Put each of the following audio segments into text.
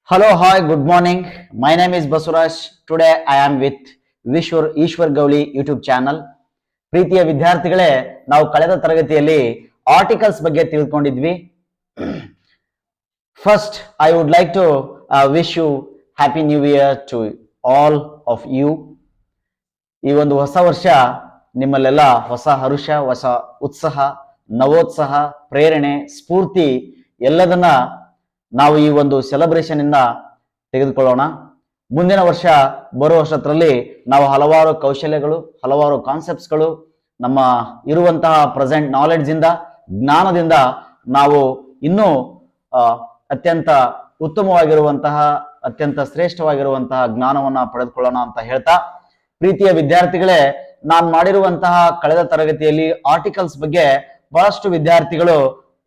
Hello, hi, good morning. My name is Basuraj. Today I am with Ishwar Gawli YouTube channel. ಪ್ರೀತಿಯ ವಿದ್ಯಾರ್ಥಿಗಳೇ, ನಾವು ಕಳೆದ ತರಗತಿಯಲ್ಲಿ articles ಬಗ್ಗೆ ತಿಳಿದುಕೊಂಡಿದ್ವಿ. First I would like to wish you happy new year to all of you. ಈ ಒಂದು ಹೊಸ ವರ್ಷ ನಿಮ್ಮಲ್ಲೆಲ್ಲ ಹೊಸ ಹರುಷ, ಹೊಸ ಉತ್ಸಾಹ, ನವೋತ್ಸಾಹ, ಪ್ರೇರಣೆ, ಸ್ಫೂರ್ತಿ ಎಲ್ಲದನ್ನ ನಾವು ಈ ಒಂದು ಸೆಲೆಬ್ರೇಷನ್ ಇಂದ ತೆಗೆದುಕೊಳ್ಳೋಣ. ಮುಂದಿನ ವರ್ಷ ಬರುವ ವರ್ಷದಲ್ಲಿ ನಾವು ಹಲವಾರು ಕೌಶಲ್ಯಗಳು, ಹಲವಾರು ಕಾನ್ಸೆಪ್ಟ್ಸ್ಗಳು, ನಮ್ಮ ಇರುವಂತಹ ಪ್ರೆಸೆಂಟ್ ನಾಲೆಡ್ಜ್ ಇಂದ, ಜ್ಞಾನದಿಂದ ನಾವು ಇನ್ನೂ ಅತ್ಯಂತ ಉತ್ತಮವಾಗಿರುವಂತಹ, ಅತ್ಯಂತ ಶ್ರೇಷ್ಠವಾಗಿರುವಂತಹ ಜ್ಞಾನವನ್ನ ಪಡೆದುಕೊಳ್ಳೋಣ ಅಂತ ಹೇಳ್ತಾ, ಪ್ರೀತಿಯ ವಿದ್ಯಾರ್ಥಿಗಳೇ, ನಾನು ಮಾಡಿರುವಂತಹ ಕಳೆದ ತರಗತಿಯಲ್ಲಿ ಆರ್ಟಿಕಲ್ಸ್ ಬಗ್ಗೆ ಬಹಳಷ್ಟು ವಿದ್ಯಾರ್ಥಿಗಳು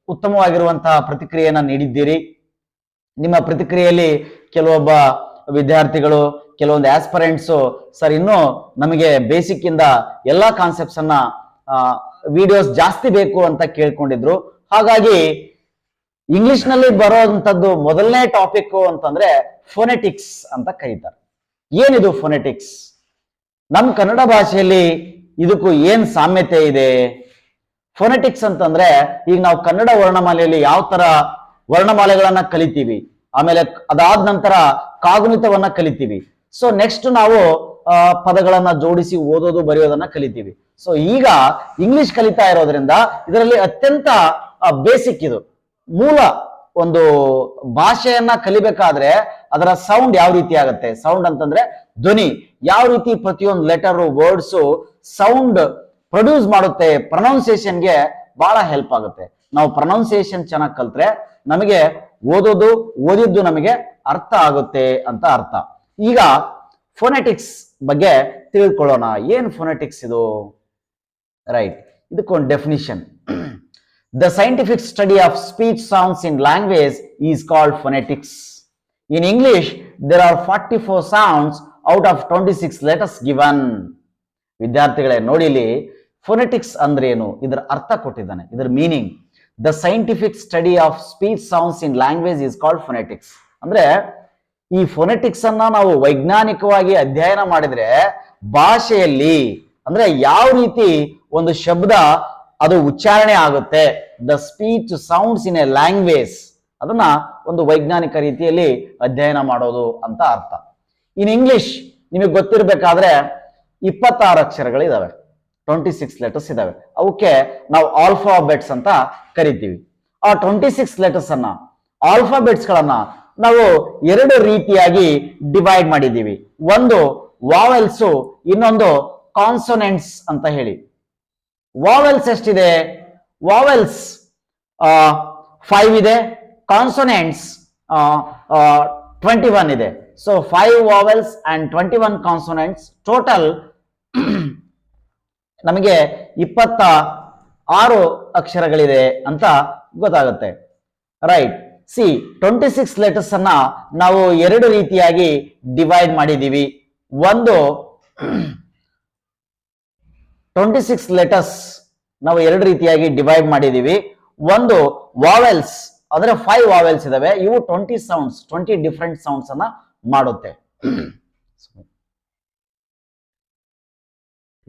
ಉತ್ತಮವಾಗಿರುವಂತಹ ಪ್ರತಿಕ್ರಿಯೆಯನ್ನ ನೀಡಿದ್ದೀರಿ. ನಿಮ್ಮ ಪ್ರತಿಕ್ರಿಯೆಯಲ್ಲಿ ಕೆಲವೊಬ್ಬ ವಿದ್ಯಾರ್ಥಿಗಳು, ಕೆಲವೊಂದು ಆಸ್ಪರೆಂಟ್ಸು, ಸರ್ ಇನ್ನೂ ನಮಗೆ ಬೇಸಿಕ್ ಇಂದ ಎಲ್ಲಾ ಕಾನ್ಸೆಪ್ಟ್ಸ್ ಅನ್ನ ವಿಡಿಯೋಸ್ ಜಾಸ್ತಿ ಬೇಕು ಅಂತ ಕೇಳ್ಕೊಂಡಿದ್ರು. ಹಾಗಾಗಿ ಇಂಗ್ಲಿಷ್ ನಲ್ಲಿ ಬರುವಂತದ್ದು ಮೊದಲನೇ ಟಾಪಿಕ್ ಅಂತಂದ್ರೆ ಫೋನೆಟಿಕ್ಸ್ ಅಂತ ಕರೀತಾರೆ. ಏನಿದು ಫೋನೆಟಿಕ್ಸ್? ನಮ್ಮ ಕನ್ನಡ ಭಾಷೆಯಲ್ಲಿ ಇದಕ್ಕೂ ಏನ್ ಸಾಮ್ಯತೆ ಇದೆ? ಫೋನೆಟಿಕ್ಸ್ ಅಂತಂದ್ರೆ ಈಗ ನಾವು ಕನ್ನಡ ವರ್ಣಮಾಲೆಯಲ್ಲಿ ಯಾವ ತರ ವರ್ಣಮಾಲೆಗಳನ್ನ ಕಲಿತೀವಿ, ಆಮೇಲೆ ಅದಾದ ನಂತರ ಕಾಗುಣಿತವನ್ನ ಕಲಿತೀವಿ. ಸೊ ನೆಕ್ಸ್ಟ್ ನಾವು ಪದಗಳನ್ನ ಜೋಡಿಸಿ ಓದೋದು ಬರೆಯೋದನ್ನ ಕಲಿತೀವಿ. ಸೊ ಈಗ ಇಂಗ್ಲಿಷ್ ಕಲಿತಾ ಇರೋದ್ರಿಂದ ಇದರಲ್ಲಿ ಅತ್ಯಂತ ಬೇಸಿಕ್, ಇದು ಮೂಲ. ಒಂದು ಭಾಷೆಯನ್ನ ಕಲಿಬೇಕಾದ್ರೆ ಅದರ ಸೌಂಡ್ ಯಾವ ರೀತಿ ಆಗುತ್ತೆ, ಸೌಂಡ್ ಅಂತಂದ್ರೆ ಧ್ವನಿ ಯಾವ ರೀತಿ ಪ್ರತಿಯೊಂದು ಲೆಟರ್ ವರ್ಡ್ಸ್ ಸೌಂಡ್ ಪ್ರೊಡ್ಯೂಸ್ ಮಾಡುತ್ತೆ, ಪ್ರೊನೌನ್ಸಿಯೇಷನ್ಗೆ ಬಹಳ ಹೆಲ್ಪ್ ಆಗುತ್ತೆ. ನಾವು ಪ್ರೊನೌನ್ಸಿಯೇಷನ್ ಚೆನ್ನಾಗಿ ಕಲ್ತ್ರೆ ನಮಗೆ ಓದಿದ್ದು ನಮಗೆ ಅರ್ಥ ಆಗುತ್ತೆ ಅಂತ ಅರ್ಥ. ಈಗ ಫೋನೆಟಿಕ್ಸ್ ಬಗ್ಗೆ ತಿಳ್ಕೊಳ್ಳೋಣ. ಏನ್ ಫೋನೆಟಿಕ್ಸ್ ಇದು? ರೈಟ್, ಇದಕ್ಕೊಂದು definition. The scientific study of speech sounds in language is called phonetics. In English there are 44 sounds out of 26 letters given. ವಿದ್ಯಾರ್ಥಿಗಳೇ ನೋಡಿ, ಇಲ್ಲಿ ಫೋನೆಟಿಕ್ಸ್ ಅಂದ್ರೆ ಏನು, ಇದರ ಅರ್ಥ ಕೊಟ್ಟಿದ್ದಾನೆ, ಇದರ meaning. The scientific study of speech sounds in language is called phonetics. ಅಂದ್ರೆ ಈ ಫೋನೆಟಿಕ್ಸ್ ಅನ್ನ ನಾವು ವೈಜ್ಞಾನಿಕವಾಗಿ ಅಧ್ಯಯನ ಮಾಡಿದ್ರೆ ಭಾಷೆಯಲ್ಲಿ ಅಂದ್ರೆ ಯಾವ ರೀತಿ ಒಂದು ಶಬ್ದ ಅದು ಉಚ್ಚಾರಣೆ ಆಗುತ್ತೆ, the speech sounds in a language, ಅದನ್ನ ಒಂದು ವೈಜ್ಞಾನಿಕ ರೀತಿಯಲ್ಲಿ ಅಧ್ಯಯನ ಮಾಡೋದು ಅಂತ ಅರ್ಥ. ಇನ್ ಇಂಗ್ಲಿಷ್ ನಿಮಗೆ ಗೊತ್ತಿರಬೇಕಾದ್ರೆ 26 ಅಕ್ಷರಗಳಿದಾವೆ, 26 ಲೆಟರ್ಸ್ ಇದಾವೆ. ಅವಕ್ಕೆ ನಾವು ಆಲ್ಫಾಬೆಟ್ಸ್ ಅಂತ ಕರಿತೀವಿ. ಆ 26 ಲೆಟರ್ಸ್ ಅನ್ನ, ಆಲ್ಫಾಬೆಟ್ಸ್ ಗಳನ್ನ ನಾವು ಎರಡು ರೀತಿಯಾಗಿ ಡಿವೈಡ್ ಮಾಡಿದ್ದೀವಿ. ಒಂದು ವಾವೆಲ್ಸ್, ಇನ್ನೊಂದು ಕಾನ್ಸೋನೆಂಟ್ಸ್ ಅಂತ ಹೇಳಿ. ವಾವೆಲ್ಸ್ ಎಷ್ಟಿದೆ? ವಾವೆಲ್ಸ್ 5 ಇದೆ, ಕಾನ್ಸೋನೆಂಟ್ಸ್ 21 ಇದೆ. So 5 vowels and 21 consonants, total ನಮಗೆ 26 ಅಕ್ಷರಗಳಿದೆ ಅಂತ ಗೊತ್ತಾಗುತ್ತೆ. ರೈಟ್, ಸಿ 26 ಲೆಟರ್ಸ್ ಅನ್ನ ನಾವು ಎರಡು ರೀತಿಯಾಗಿ ಡಿವೈಡ್ ಮಾಡಿದೀವಿ. ಒಂದು 26 ಲೆಟರ್ಸ್ ನಾವು ಎರಡು ರೀತಿಯಾಗಿ ಡಿವೈಡ್ ಮಾಡಿದೀವಿ. ಒಂದು ವಾವೆಲ್ಸ್ ಅಂದ್ರೆ 5 ವಾವೆಲ್ಸ್ ಇದಾವೆ, ಇವು 20 ಸೌಂಡ್ಸ್, 20 ಡಿಫರೆಂಟ್ ಸೌಂಡ್ಸ್ ಅನ್ನ ಮಾಡುತ್ತೆ.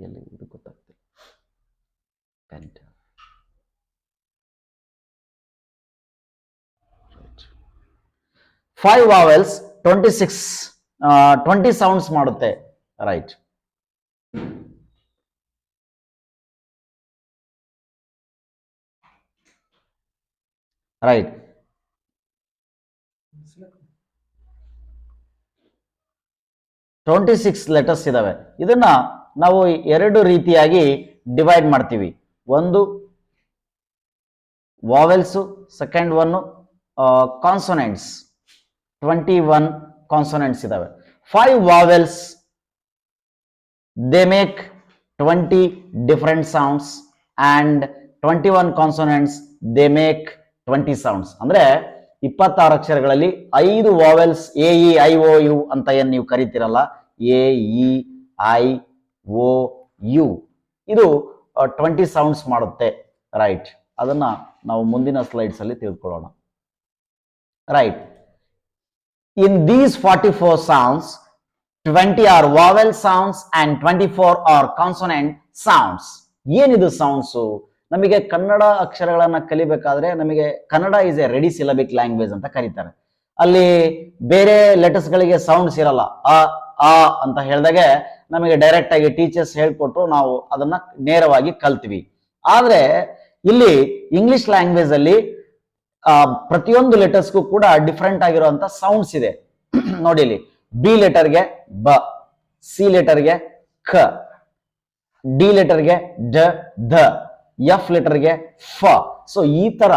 ಇದು ಗೊತ್ತಾಗ್ತದೆ. 5 ವಾವೆಲ್ಸ್ 20 ಸೌಂಡ್ಸ್ ಮಾಡುತ್ತೆ. Right, right. 26 ಲೆಟರ್ಸ್ ಇದಾವೆ. ಇದನ್ನ ನಾವು ಎರಡು ರೀತಿಯಾಗಿ ಡಿವೈಡ್ ಮಾಡ್ತೀವಿ. ಒಂದು vowels, second one consonants. 21 consonants ಇದಾವೆ. 5 vowels they make 20 different sounds and 21 consonants they make 20 sounds. ಅಂದ್ರೆ 26 ಅಕ್ಷರಗಳಲ್ಲಿ 5 vowels, A E I O U ಅಂತ ಏನ್ ನೀವು ಕರಿತೀರಲ್ಲ, A E I O U, ಇದು 20 ಸೌಂಡ್ಸ್ ಮಾಡುತ್ತೆ. ರೈಟ್, ಅದನ್ನ ನಾವು ಮುಂದಿನ ಸ್ಲೈಡ್ಸ್ ಅಲ್ಲಿ ತಿಳ್ಕೊಳ್ಳೋಣ. Right. In these 44 sounds, 20 are vowel sounds and 24 are consonant sounds. ಏನಿದು ಸೌಂಡ್ಸು? ನಮಗೆ ಕನ್ನಡ ಅಕ್ಷರಗಳನ್ನ ಕಲಿಬೇಕಾದ್ರೆ ನಮಗೆ Kannada is a ready syllabic language ಅಂತ ಕರೀತಾರೆ. ಅಲ್ಲಿ ಬೇರೆ ಲೆಟರ್ಸ್ ಗಳಿಗೆ ಸೌಂಡ್ಸ್ ಇರಲ್ಲ. ಆ ಅಂತ ಹೇಳಿದಾಗೆ ನಮಗೆ ಡೈರೆಕ್ಟ್ ಆಗಿ ಟೀಚರ್ಸ್ ಹೇಳ್ಕೊಟ್ರು ನಾವು ಅದನ್ನ ನೇರವಾಗಿ ಕಲ್ತೀವಿ. ಆದ್ರೆ ಇಲ್ಲಿ ಇಂಗ್ಲಿಷ್ ಲ್ಯಾಂಗ್ವೇಜ್ ಅಲ್ಲಿ ಪ್ರತಿಯೊಂದು ಲೆಟರ್ಸ್ಗೂ ಕೂಡ ಡಿಫ್ರೆಂಟ್ ಆಗಿರುವಂತ ಸೌಂಡ್ಸ್ ಇದೆ. ನೋಡಿ ಇಲ್ಲಿ ಬಿ ಲೆಟರ್ಗೆ ಬ, ಸಿ ಲೆಟರ್ಗೆ ಖ, ಡಿ ಲೆಟರ್ಗೆ ಡ ಧ, ಎಫ್ ಲೆಟರ್ಗೆ ಫ. ಸೊ ಈ ತರ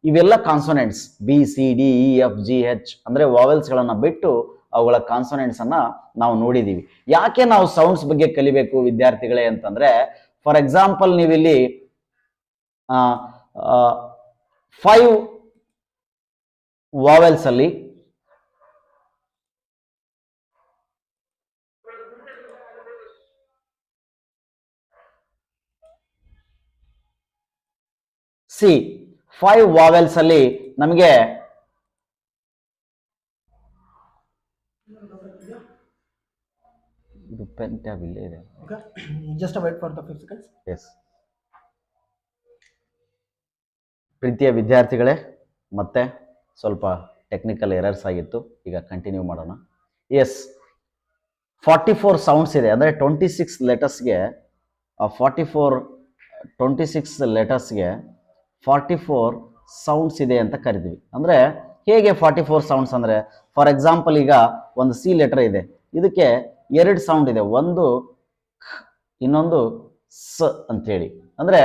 ಇವೆಲ್ಲ consonants B C D E F G H ಅಂದ್ರೆ ವಾವೆಲ್ಸ್ ಗಳನ್ನ ಬಿಟ್ಟು ಅವುಗಳ ಕಾನ್ಸೋನೆಂಟ್ಸ್ ಅನ್ನ ನಾವು ನೋಡಿದೀವಿ. ಯಾಕೆ ನಾವು ಸೌಂಡ್ಸ್ ಬಗ್ಗೆ ಕಲಿಬೇಕು ವಿದ್ಯಾರ್ಥಿಗಳೇ ಅಂತಂದ್ರೆ, ಫಾರ್ ಎಕ್ಸಾಂಪಲ್ ನೀವಿಲ್ಲಿ 5 ವಾವೆಲ್ಸ್ ಅಲ್ಲಿ ಸಿ 5 ವಾವೆಲ್ಸ್ ಅಲ್ಲಿ ನಮಗೆ ಇದು ಪೆನ್ ಟ್ಯಾಬ್ ಇಲ್ಲೇ ಇದೆ. Okay, just wait for the 5 seconds. S. ಪ್ರೀತಿಯ ವಿದ್ಯಾರ್ಥಿಗಳೇ, ಮತ್ತೆ ಸ್ವಲ್ಪ ಟೆಕ್ನಿಕಲ್ ಎರರ್ಸ್ ಆಗಿತ್ತು, ಈಗ ಕಂಟಿನ್ಯೂ ಮಾಡೋಣ. ಎಸ್, 44 ಸೌಂಡ್ಸ್ ಇದೆ ಅಂದ್ರೆ 26 ಲೆಟರ್ಸ್ಗೆ 26 ಲೆಟರ್ಸ್ಗೆ 44 ಸೌಂಡ್ಸ್ ಇದೆ ಅಂತ ಕರಿತೀವಿ. ಅಂದ್ರೆ ಹೇಗೆ 44 ಸೌಂಡ್ಸ್ ಅಂದ್ರೆ, ಫಾರ್ ಎಕ್ಸಾಂಪಲ್ ಈಗ ಒಂದು ಸಿ ಲೆಟರ್ ಇದೆ, ಇದಕ್ಕೆ 2 ಸೌಂಡ್ ಇದೆ, ಒಂದು ಇನ್ನೊಂದು ಸ ಅಂತ ಹೇಳಿ. ಅಂದ್ರೆ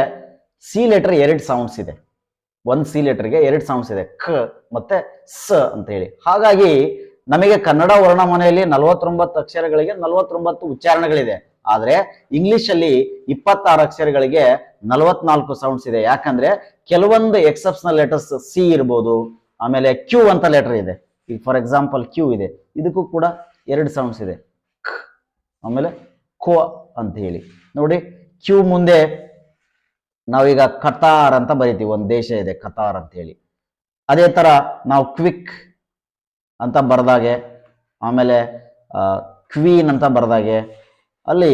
ಸಿ ಲೆಟರ್ 2 ಸೌಂಡ್ಸ್ ಇದೆ, ಒಂದು ಸಿ ಲೆಟರ್ಗೆ 2 ಸೌಂಡ್ಸ್ ಇದೆ, ಖ ಮತ್ತೆ ಸ ಅಂತ ಹೇಳಿ. ಹಾಗಾಗಿ ನಮಗೆ ಕನ್ನಡ ವರ್ಣಮಾಲೆಯಲ್ಲಿ 49 ಅಕ್ಷರಗಳಿಗೆ 49 ಉಚ್ಚಾರಣೆಗಳಿದೆ. ಆದ್ರೆ ಇಂಗ್ಲಿಷ್ ಅಲ್ಲಿ 26 ಅಕ್ಷರಗಳಿಗೆ 44 ಸೌಂಡ್ಸ್ ಇದೆ. ಯಾಕಂದ್ರೆ ಕೆಲವೊಂದು ಎಕ್ಸೆಪ್ಷನಲ್ ಲೆಟರ್ಸ್ ಸಿ ಇರ್ಬೋದು, ಆಮೇಲೆ ಕ್ಯೂ ಅಂತ ಲೆಟರ್ ಇದೆ. ಈಗ ಫಾರ್ ಎಕ್ಸಾಂಪಲ್ ಕ್ಯೂ ಇದೆ, ಇದಕ್ಕೂ ಕೂಡ 2 ಸೌಂಡ್ಸ್ ಇದೆ, ಆಮೇಲೆ ಖೋ ಅಂತ ಹೇಳಿ. ನೋಡಿ, ಕ್ಯೂ ಮುಂದೆ ನಾವೀಗ ಕತಾರ್ ಅಂತ ಬರಿತೀವಿ, ಒಂದು ದೇಶ ಇದೆ ಕತಾರ್ ಅಂತ ಹೇಳಿ. ಅದೇ ತರ ನಾವು ಕ್ವಿಕ್ ಅಂತ ಬರ್ದಾಗೆ, ಆಮೇಲೆ ಕ್ವೀನ್ ಅಂತ ಬರ್ದಾಗೆ, ಅಲ್ಲಿ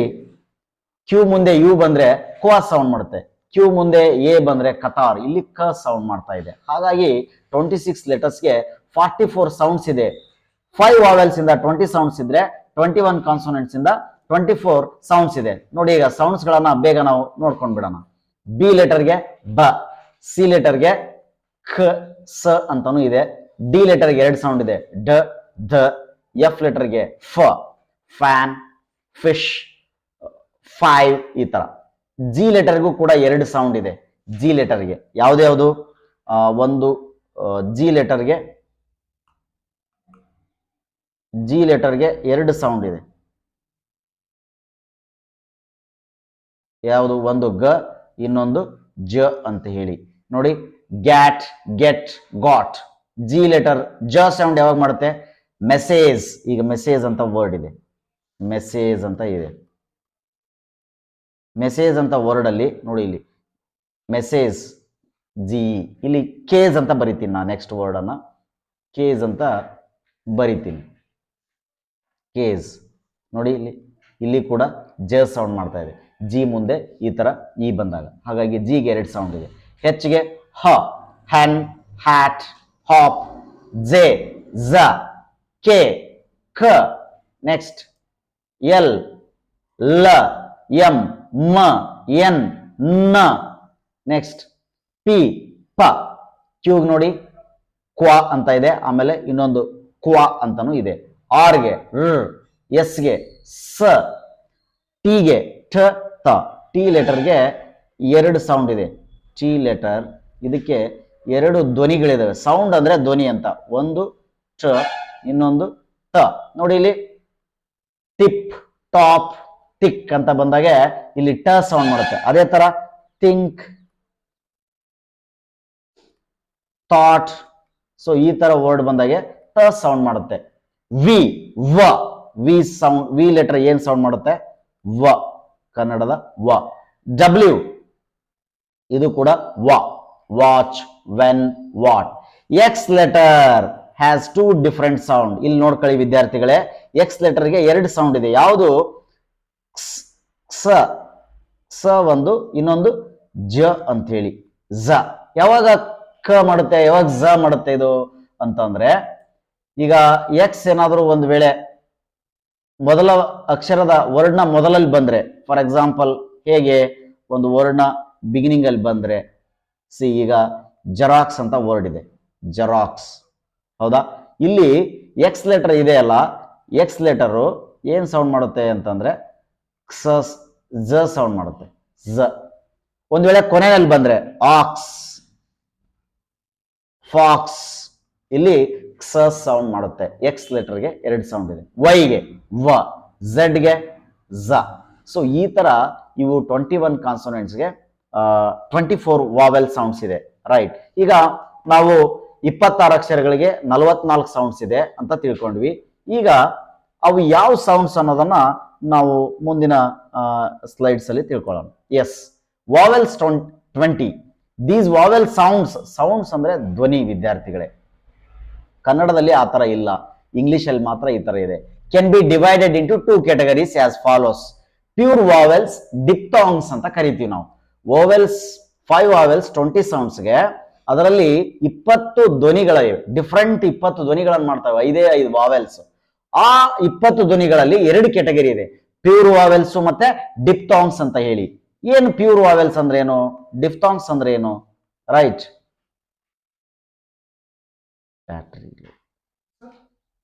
ಕ್ಯೂ ಮುಂದೆ ಯು ಬಂದ್ರೆ ಕ್ವಾ ಸೌಂಡ್ ಮಾಡುತ್ತೆ, ಕ್ಯೂ ಮುಂದೆ ಎ ಬಂದ್ರೆ ಕತಾರ್, ಇಲ್ಲಿ ಕ ಸೌಂಡ್ ಮಾಡ್ತಾ ಇದೆ. ಹಾಗಾಗಿ 26 ಲೆಟರ್ಸ್ಗೆ 44 ಸೌಂಡ್ಸ್ ಇದೆ. 5 ವಾವೆಲ್ಸ್ ಇಂದ 20 ಸೌಂಡ್ಸ್ ಇದ್ರೆ 21 ಕಾನ್ಸೋನೆಂಟ್ಸ್ ಇಂದ 24 ಸೌಂಡ್ಸ್ ಇದೆ. ನೋಡಿ, ಈಗ ಸೌಂಡ್ಸ್ ಗಳನ್ನ ಬೇಗ ನಾವು ನೋಡ್ಕೊಂಡ್ ಬಿಡೋಣ. ಬಿ ಲೆಟರ್ಗೆ ಬ, ಸಿ ಲೆಟರ್ಗೆ ಖ ಸ ಅಂತಾನು ಇದೆ, ಡಿ ಲೆಟರ್ಗೆ 2 ಸೌಂಡ್ ಇದೆ, ಡ ಧ, ಎಫ್ ಲೆಟರ್ಗೆ ಫ, ಫ್ಯಾನ್, ಫಿಶ್, 5 ಈ ತರ. ಜಿ ಲೆಟರ್ಗೂ ಕೂಡ 2 ಸೌಂಡ್ ಇದೆ. ಜಿ ಲೆಟರ್ಗೆ ಯಾವ್ದು ಒಂದು ಜಿ ಲೆಟರ್ಗೆ 2 ಸೌಂಡ್ ಇದೆ. ಯಾವುದು? ಒಂದು ಗ, ಇನ್ನೊಂದು ಜ ಅಂತ ಹೇಳಿ. ನೋಡಿ, ಗ್ಯಾಟ್, ಗೆಟ್, ಗಾಟ್. ಜಿ ಲೆಟರ್ ಜ ಸೌಂಡ್ ಯಾವಾಗ ಮಾಡುತ್ತೆ? ಮೆಸೇಜ್. ಈಗ ಮೆಸೇಜ್ ಅಂತ ವರ್ಡ್ ಇದೆ, ಮೆಸೇಜ್ ಅಂತ ಇದೆ. ಮೆಸೇಜ್ ಅಂತ ವರ್ಡ್ ಅಲ್ಲಿ ನೋಡಿ, ಇಲ್ಲಿ ಮೆಸೇಜ್ ಜಿ, ಇಲ್ಲಿ ಕೇಜ್ ಅಂತ ಬರಿತೀನಿ ನಾ. ನೆಕ್ಸ್ಟ್ ವರ್ಡ್ ಅನ್ನ ಕೇಜ್ ಅಂತ ಬರಿತೀನಿ, ಕೇಜ್. ನೋಡಿ, ಇಲ್ಲಿ ಕೂಡ ಜ ಸೌಂಡ್ ಮಾಡ್ತಾ ಇದೆ, ಜಿ ಮುಂದೆ ಈ ತರ ಇ ಬಂದಾಗ. ಹಾಗಾಗಿ ಜಿಗೆ 2 ಸೌಂಡ್ ಇದೆ. ಹೆಚ್ಗೆ ಹ, ಹ್ಯಾನ್, ಹ್ಯಾಟ್, ಹಾಪ್, ಜೆ, ಝ, ಕೆ, ಖ. ನೆಕ್ಸ್ಟ್ ಎಲ್, ಲ, ಎಂ, ಮ, ಎನ್, ನ. ನೆಕ್ಸ್ಟ್ ಪಿ, ಪ. ಕ್ಯೂಗ್ ನೋಡಿ ಕ್ವಾ ಅಂತ ಇದೆ, ಆಮೇಲೆ ಇನ್ನೊಂದು ಕ್ವಾ ಅಂತಾನು ಇದೆ. ಆರ್ಗೆ ರ್, ಎಸ್ಗೆ ಸ, ಟಿಗೆ ಠ, ತ. ಟಿ ಲೆಟರ್ಗೆ 2 ಸೌಂಡ್ ಇದೆ. ಟಿ ಲೆಟರ್ ಇದಕ್ಕೆ 2 ಧ್ವನಿಗಳಿದಾವೆ. ಸೌಂಡ್ ಅಂದ್ರೆ ಧ್ವನಿ ಅಂತ, ಒಂದು ಟ, ಇನ್ನೊಂದು ತ. ನೋಡಿ, ಇಲ್ಲಿ ಟಿಪ್, ಟಾಪ್, ತಿಕ್ ಅಂತ ಬಂದಾಗ ಇಲ್ಲಿ ಟ ಸೌಂಡ್ ಮಾಡುತ್ತೆ. ಅದೇ ತರ ಥಿಂಕ್, ಥಾಟ್. ಸೊ ಈ ತರ ವರ್ಡ್ ಬಂದಾಗೆ ಟ ಸೌಂಡ್ ಮಾಡುತ್ತೆ. ವಿ, ವ. ವಿ ಸೌಂಡ್, ವಿ ಲೆಟರ್ ಏನ್ ಸೌಂಡ್ ಮಾಡುತ್ತೆ? ವ, ಕನ್ನಡದ ವ. ಡಬ್ಲ್ಯೂ, ಇದು ಕೂಡ ವ. watch, when, what. X letter has two different sound. ಇಲ್ಲಿ ನೋಡ್ಕೊಳ್ಳಿ ವಿದ್ಯಾರ್ಥಿಗಳೇ, X letter ಗೆ ಎರಡು ಸೌಂಡ್ ಇದೆ. ಯಾವುದು? ಕ್ಷ ಒಂದು, ಇನ್ನೊಂದು ಜ ಅಂತ ಹೇಳಿ, ಝ. ಯಾವಾಗ ಕ ಮಾಡುತ್ತೆ, ಯಾವಾಗ ಝ ಮಾಡುತ್ತೆ ಇದು ಅಂತಂದ್ರೆ, ಈಗ ಎಕ್ಸ್ ಏನಾದರೂ ಒಂದು ವೇಳೆ ಮೊದಲ ಅಕ್ಷರದ ವರ್ಣ ಮೊದಲಲ್ಲಿ ಬಂದ್ರೆ, ಫಾರ್ ಎಕ್ಸಾಂಪಲ್ ಹೇಗೆ ಒಂದು ವರ್ಣ ಬಿಗಿನಿಂಗ್ ಅಲ್ಲಿ ಬಂದ್ರೆ, ಸಿ ಈಗ ಜೆರಾಕ್ಸ್ ಅಂತ ವರ್ಡ್ ಇದೆ, ಜೆರಾಕ್ಸ್, ಹೌದಾ? ಇಲ್ಲಿ ಎಕ್ಸ್ ಲೆಟರ್ ಇದೆ ಅಲ್ಲ, ಎಕ್ಸ್ ಲೆಟರು ಏನ್ ಸೌಂಡ್ ಮಾಡುತ್ತೆ ಅಂತಂದ್ರೆ ಝ ಸೌಂಡ್ ಮಾಡುತ್ತೆ, ಝ. ಒಂದ್ ವೇಳೆ ಕೊನೆಯಲ್ಲಿ ಬಂದ್ರೆ ಆಕ್ಸ್, ಫಾಕ್ಸ್, ಇಲ್ಲಿ ಕ್ಸ ಸೌಂಡ್ ಮಾಡುತ್ತೆ. ಎಕ್ಸ್ ಲೆಟರ್ಗೆ ಎರಡು ಸೌಂಡ್ ಇದೆ, ವೈಗೆ ವ, ಝಡ್ಗೆ ಝ. ಸೊ ಈ ತರ ಇವು 21 ಕಾನ್ಸೋನೆಂಟ್ಸ್ಗೆ 24 ವಾವೆಲ್ ಸೌಂಡ್ಸ್ ಇದೆ, ರೈಟ್? ಈಗ ನಾವು 26 ಅಕ್ಷರಗಳಿಗೆ 44 ಸೌಂಡ್ಸ್ ಇದೆ ಅಂತ ತಿಳ್ಕೊಂಡ್ವಿ. ಈಗ ಅವು ಯಾವ ಸೌಂಡ್ಸ್ ಅನ್ನೋದನ್ನ ನಾವು ಮುಂದಿನ ಸ್ಲೈಡ್ಸ್ ಅಲ್ಲಿ ತಿಳ್ಕೊಳ್ಳೋಣ. S, vowels 20. These vowel sounds ಅಂದ್ರೆ ಧ್ವನಿ ವಿದ್ಯಾರ್ಥಿಗಳೇ. ಕನ್ನಡದಲ್ಲಿ ಆ ತರ ಇಲ್ಲ, ಇಂಗ್ಲಿಷ್ ಅಲ್ಲಿ ಮಾತ್ರ ಈ ತರ ಇದೆ. Can be divided into 2 categories as follows. Pure vowels, diphthongs ಅಂತ ಕರಿತೀವಿ ನಾವು. ವಾವೆಲ್ಸ್ 5 ವಾವೆಲ್ಸ್ 20 ಸೌಂಡ್ಸ್ಗೆ ಅದರಲ್ಲಿ 20 ಧ್ವನಿಗಳಿವೆ, ಡಿಫ್ರೆಂಟ್ 20 ಧ್ವನಿಗಳನ್ನು ಮಾಡ್ತವೆ, 5 ವಾವೆಲ್ಸ್. ಆ 20 ಧ್ವನಿಗಳಲ್ಲಿ 2 ಕ್ಯಾಟಗರಿ ಇದೆ, ಪ್ಯೂರ್ ವಾವೆಲ್ಸ್ ಮತ್ತೆ ಡಿಪ್ಟಾಂಗ್ಸ್ ಅಂತ ಹೇಳಿ. ಏನು ಪ್ಯೂರ್ ವಾವೆಲ್ಸ್ ಅಂದ್ರೆ ಏನು, ಡಿಫ್ಟಾಂಗ್ಸ್ ಅಂದ್ರೆ ಏನು? Right, battery,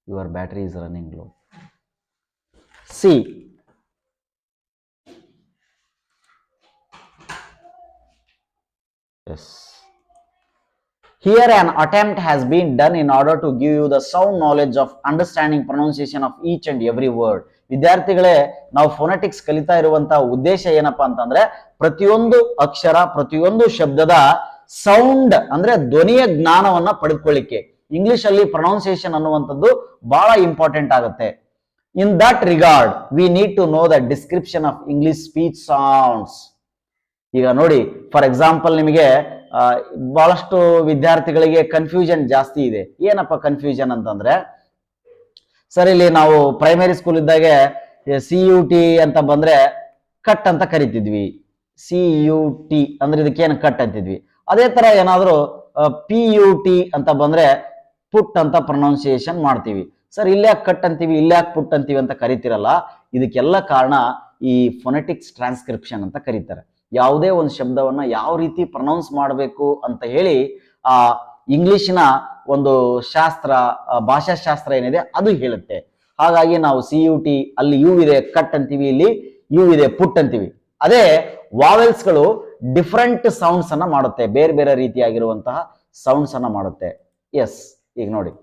your battery is running low. C, yes, here an attempt has been done in order to give you the sound knowledge of understanding pronunciation of each and every word. ವಿದ್ಯಾರ್ಥಿಗಳೇ, ನಾವು phonetics ಕಲಿತಾ ಇರುವಂತಹ ಉದ್ದೇಶ ಏನಪ್ಪಾ ಅಂತಂದ್ರೆ, ಪ್ರತಿಯೊಂದು ಅಕ್ಷರ, ಪ್ರತಿಯೊಂದು ಶಬ್ದದ ಸೌಂಡ್ ಅಂದ್ರೆ ಧ್ವನಿಯ ಜ್ಞಾನವನ್ನ ಪಡೆದುಕೊಳ್ಳಿಕ್ಕೆ. ಇಂಗ್ಲಿಷ್ ಅಲ್ಲಿ ಪ್ರೊನೌನ್ಸಿಯೇಷನ್ ಅನ್ನುವಂಥದ್ದು ಬಹಳ ಇಂಪಾರ್ಟೆಂಟ್ ಆಗುತ್ತೆ. In that regard we need to know the description of English speech sounds. ಈಗ ನೋಡಿ, ಫಾರ್ ಎಕ್ಸಾಂಪಲ್ ನಿಮಗೆ ಬಹಳಷ್ಟು ವಿದ್ಯಾರ್ಥಿಗಳಿಗೆ ಕನ್ಫ್ಯೂಷನ್ ಜಾಸ್ತಿ ಇದೆ. ಏನಪ್ಪ ಕನ್ಫ್ಯೂಷನ್ ಅಂತಂದ್ರೆ, ಸರ್ ಇಲ್ಲಿ ನಾವು ಪ್ರೈಮರಿ ಸ್ಕೂಲ್ ಇದ್ದಾಗೆ CUT ಅಂತ ಬಂದ್ರೆ ಕಟ್ ಅಂತ ಕರಿತಿದ್ವಿ, CUT ಅಂದ್ರೆ ಇದಕ್ಕೇನು ಕಟ್ ಅಂತಿದ್ವಿ. ಅದೇ ತರ ಏನಾದ್ರು PUT ಅಂತ ಬಂದ್ರೆ ಪುಟ್ ಅಂತ ಪ್ರೊನೌನ್ಸಿಯೇಷನ್ ಮಾಡ್ತೀವಿ. ಸರ್ ಇಲ್ಯಾಕ್ ಕಟ್ ಅಂತೀವಿ, ಇಲ್ಯಾಕ್ ಪುಟ್ ಅಂತೀವಿ ಅಂತ ಕರಿತಿರಲ್ಲ, ಇದಕ್ಕೆಲ್ಲ ಕಾರಣ ಈ ಫೊನೆಟಿಕ್ಸ್ ಟ್ರಾನ್ಸ್ಕ್ರಿಪ್ಷನ್ ಅಂತ ಕರೀತಾರೆ. ಯಾವುದೇ ಒಂದು ಶಬ್ದವನ್ನ ಯಾವ ರೀತಿ ಪ್ರೊನೌನ್ಸ್ ಮಾಡಬೇಕು ಅಂತ ಹೇಳಿ ಆ ಇಂಗ್ಲಿಷಿನ ಒಂದು ಶಾಸ್ತ್ರ, ಭಾಷಾಶಾಸ್ತ್ರ ಏನಿದೆ ಅದು ಹೇಳುತ್ತೆ. ಹಾಗಾಗಿ ನಾವು CUT ಅಲ್ಲಿ ಯು ಇದೆ ಕಟ್ ಅಂತೀವಿ, ಇಲ್ಲಿ ಯು ಇದೆ ಪುಟ್ ಅಂತೀವಿ. ಅದೇ ವಾವೆಲ್ಸ್ಗಳು ಡಿಫ್ರೆಂಟ್ ಸೌಂಡ್ಸ್ ಅನ್ನ ಮಾಡುತ್ತೆ, ಬೇರೆ ಬೇರೆ ರೀತಿಯಾಗಿರುವಂತಹ ಸೌಂಡ್ಸ್ ಅನ್ನ ಮಾಡುತ್ತೆ. ಎಸ್, ಈಗ ನೋಡಿ,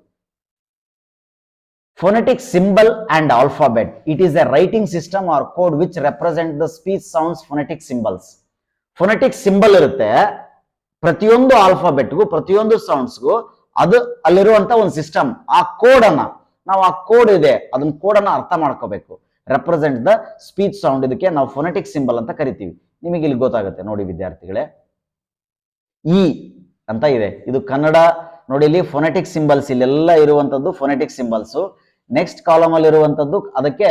phonetic symbol and alphabet. It is a writing system or code which represent the speech sounds phonetic symbols. Phonetic symbol ಇರುತ್ತೆ ಪ್ರತಿಯೊಂದು ಆಲ್ಫಾಬೆಟ್ಗೂ, ಪ್ರತಿಯೊಂದು ಸೌಂಡ್ಸ್ಗೂ, ಅದು ಅಲ್ಲಿರುವಂತ ಒಂದು ಸಿಸ್ಟಮ್. ಆ ಕೋಡ್ ಅನ್ನ ನಾವು, ಆ ಕೋಡ್ ಇದೆ, ಅದನ್ನ ಕೋಡ್ ಅನ್ನ ಅರ್ಥ ಮಾಡ್ಕೋಬೇಕು. ರೆಪ್ರೆಸೆಂಟ್ ದ ಸ್ಪೀಚ್ ಸೌಂಡ್, ಇದಕ್ಕೆ ನಾವು ಫೊನೆಟಿಕ್ ಸಿಂಬಲ್ ಅಂತ ಕರಿತೀವಿ. ನಿಮಗೆ ಇಲ್ಲಿ ಗೊತ್ತಾಗುತ್ತೆ ನೋಡಿ ವಿದ್ಯಾರ್ಥಿಗಳೇ, ಇ ಅಂತ ಇದೆ, ಇದು ಕನ್ನಡ ನೋಡಿ. ಇಲ್ಲಿ ಫೊನೆಟಿಕ್ ಸಿಂಬಲ್ಸ್, ಇಲ್ಲೆಲ್ಲ ಇರುವಂತದ್ದು ಫೊನೆಟಿಕ್ ಸಿಂಬಲ್ಸ್. ನೆಕ್ಸ್ಟ್ ಕಾಲಮ್ ಅಲ್ಲಿ ಇರುವಂತದ್ದು ಅದಕ್ಕೆ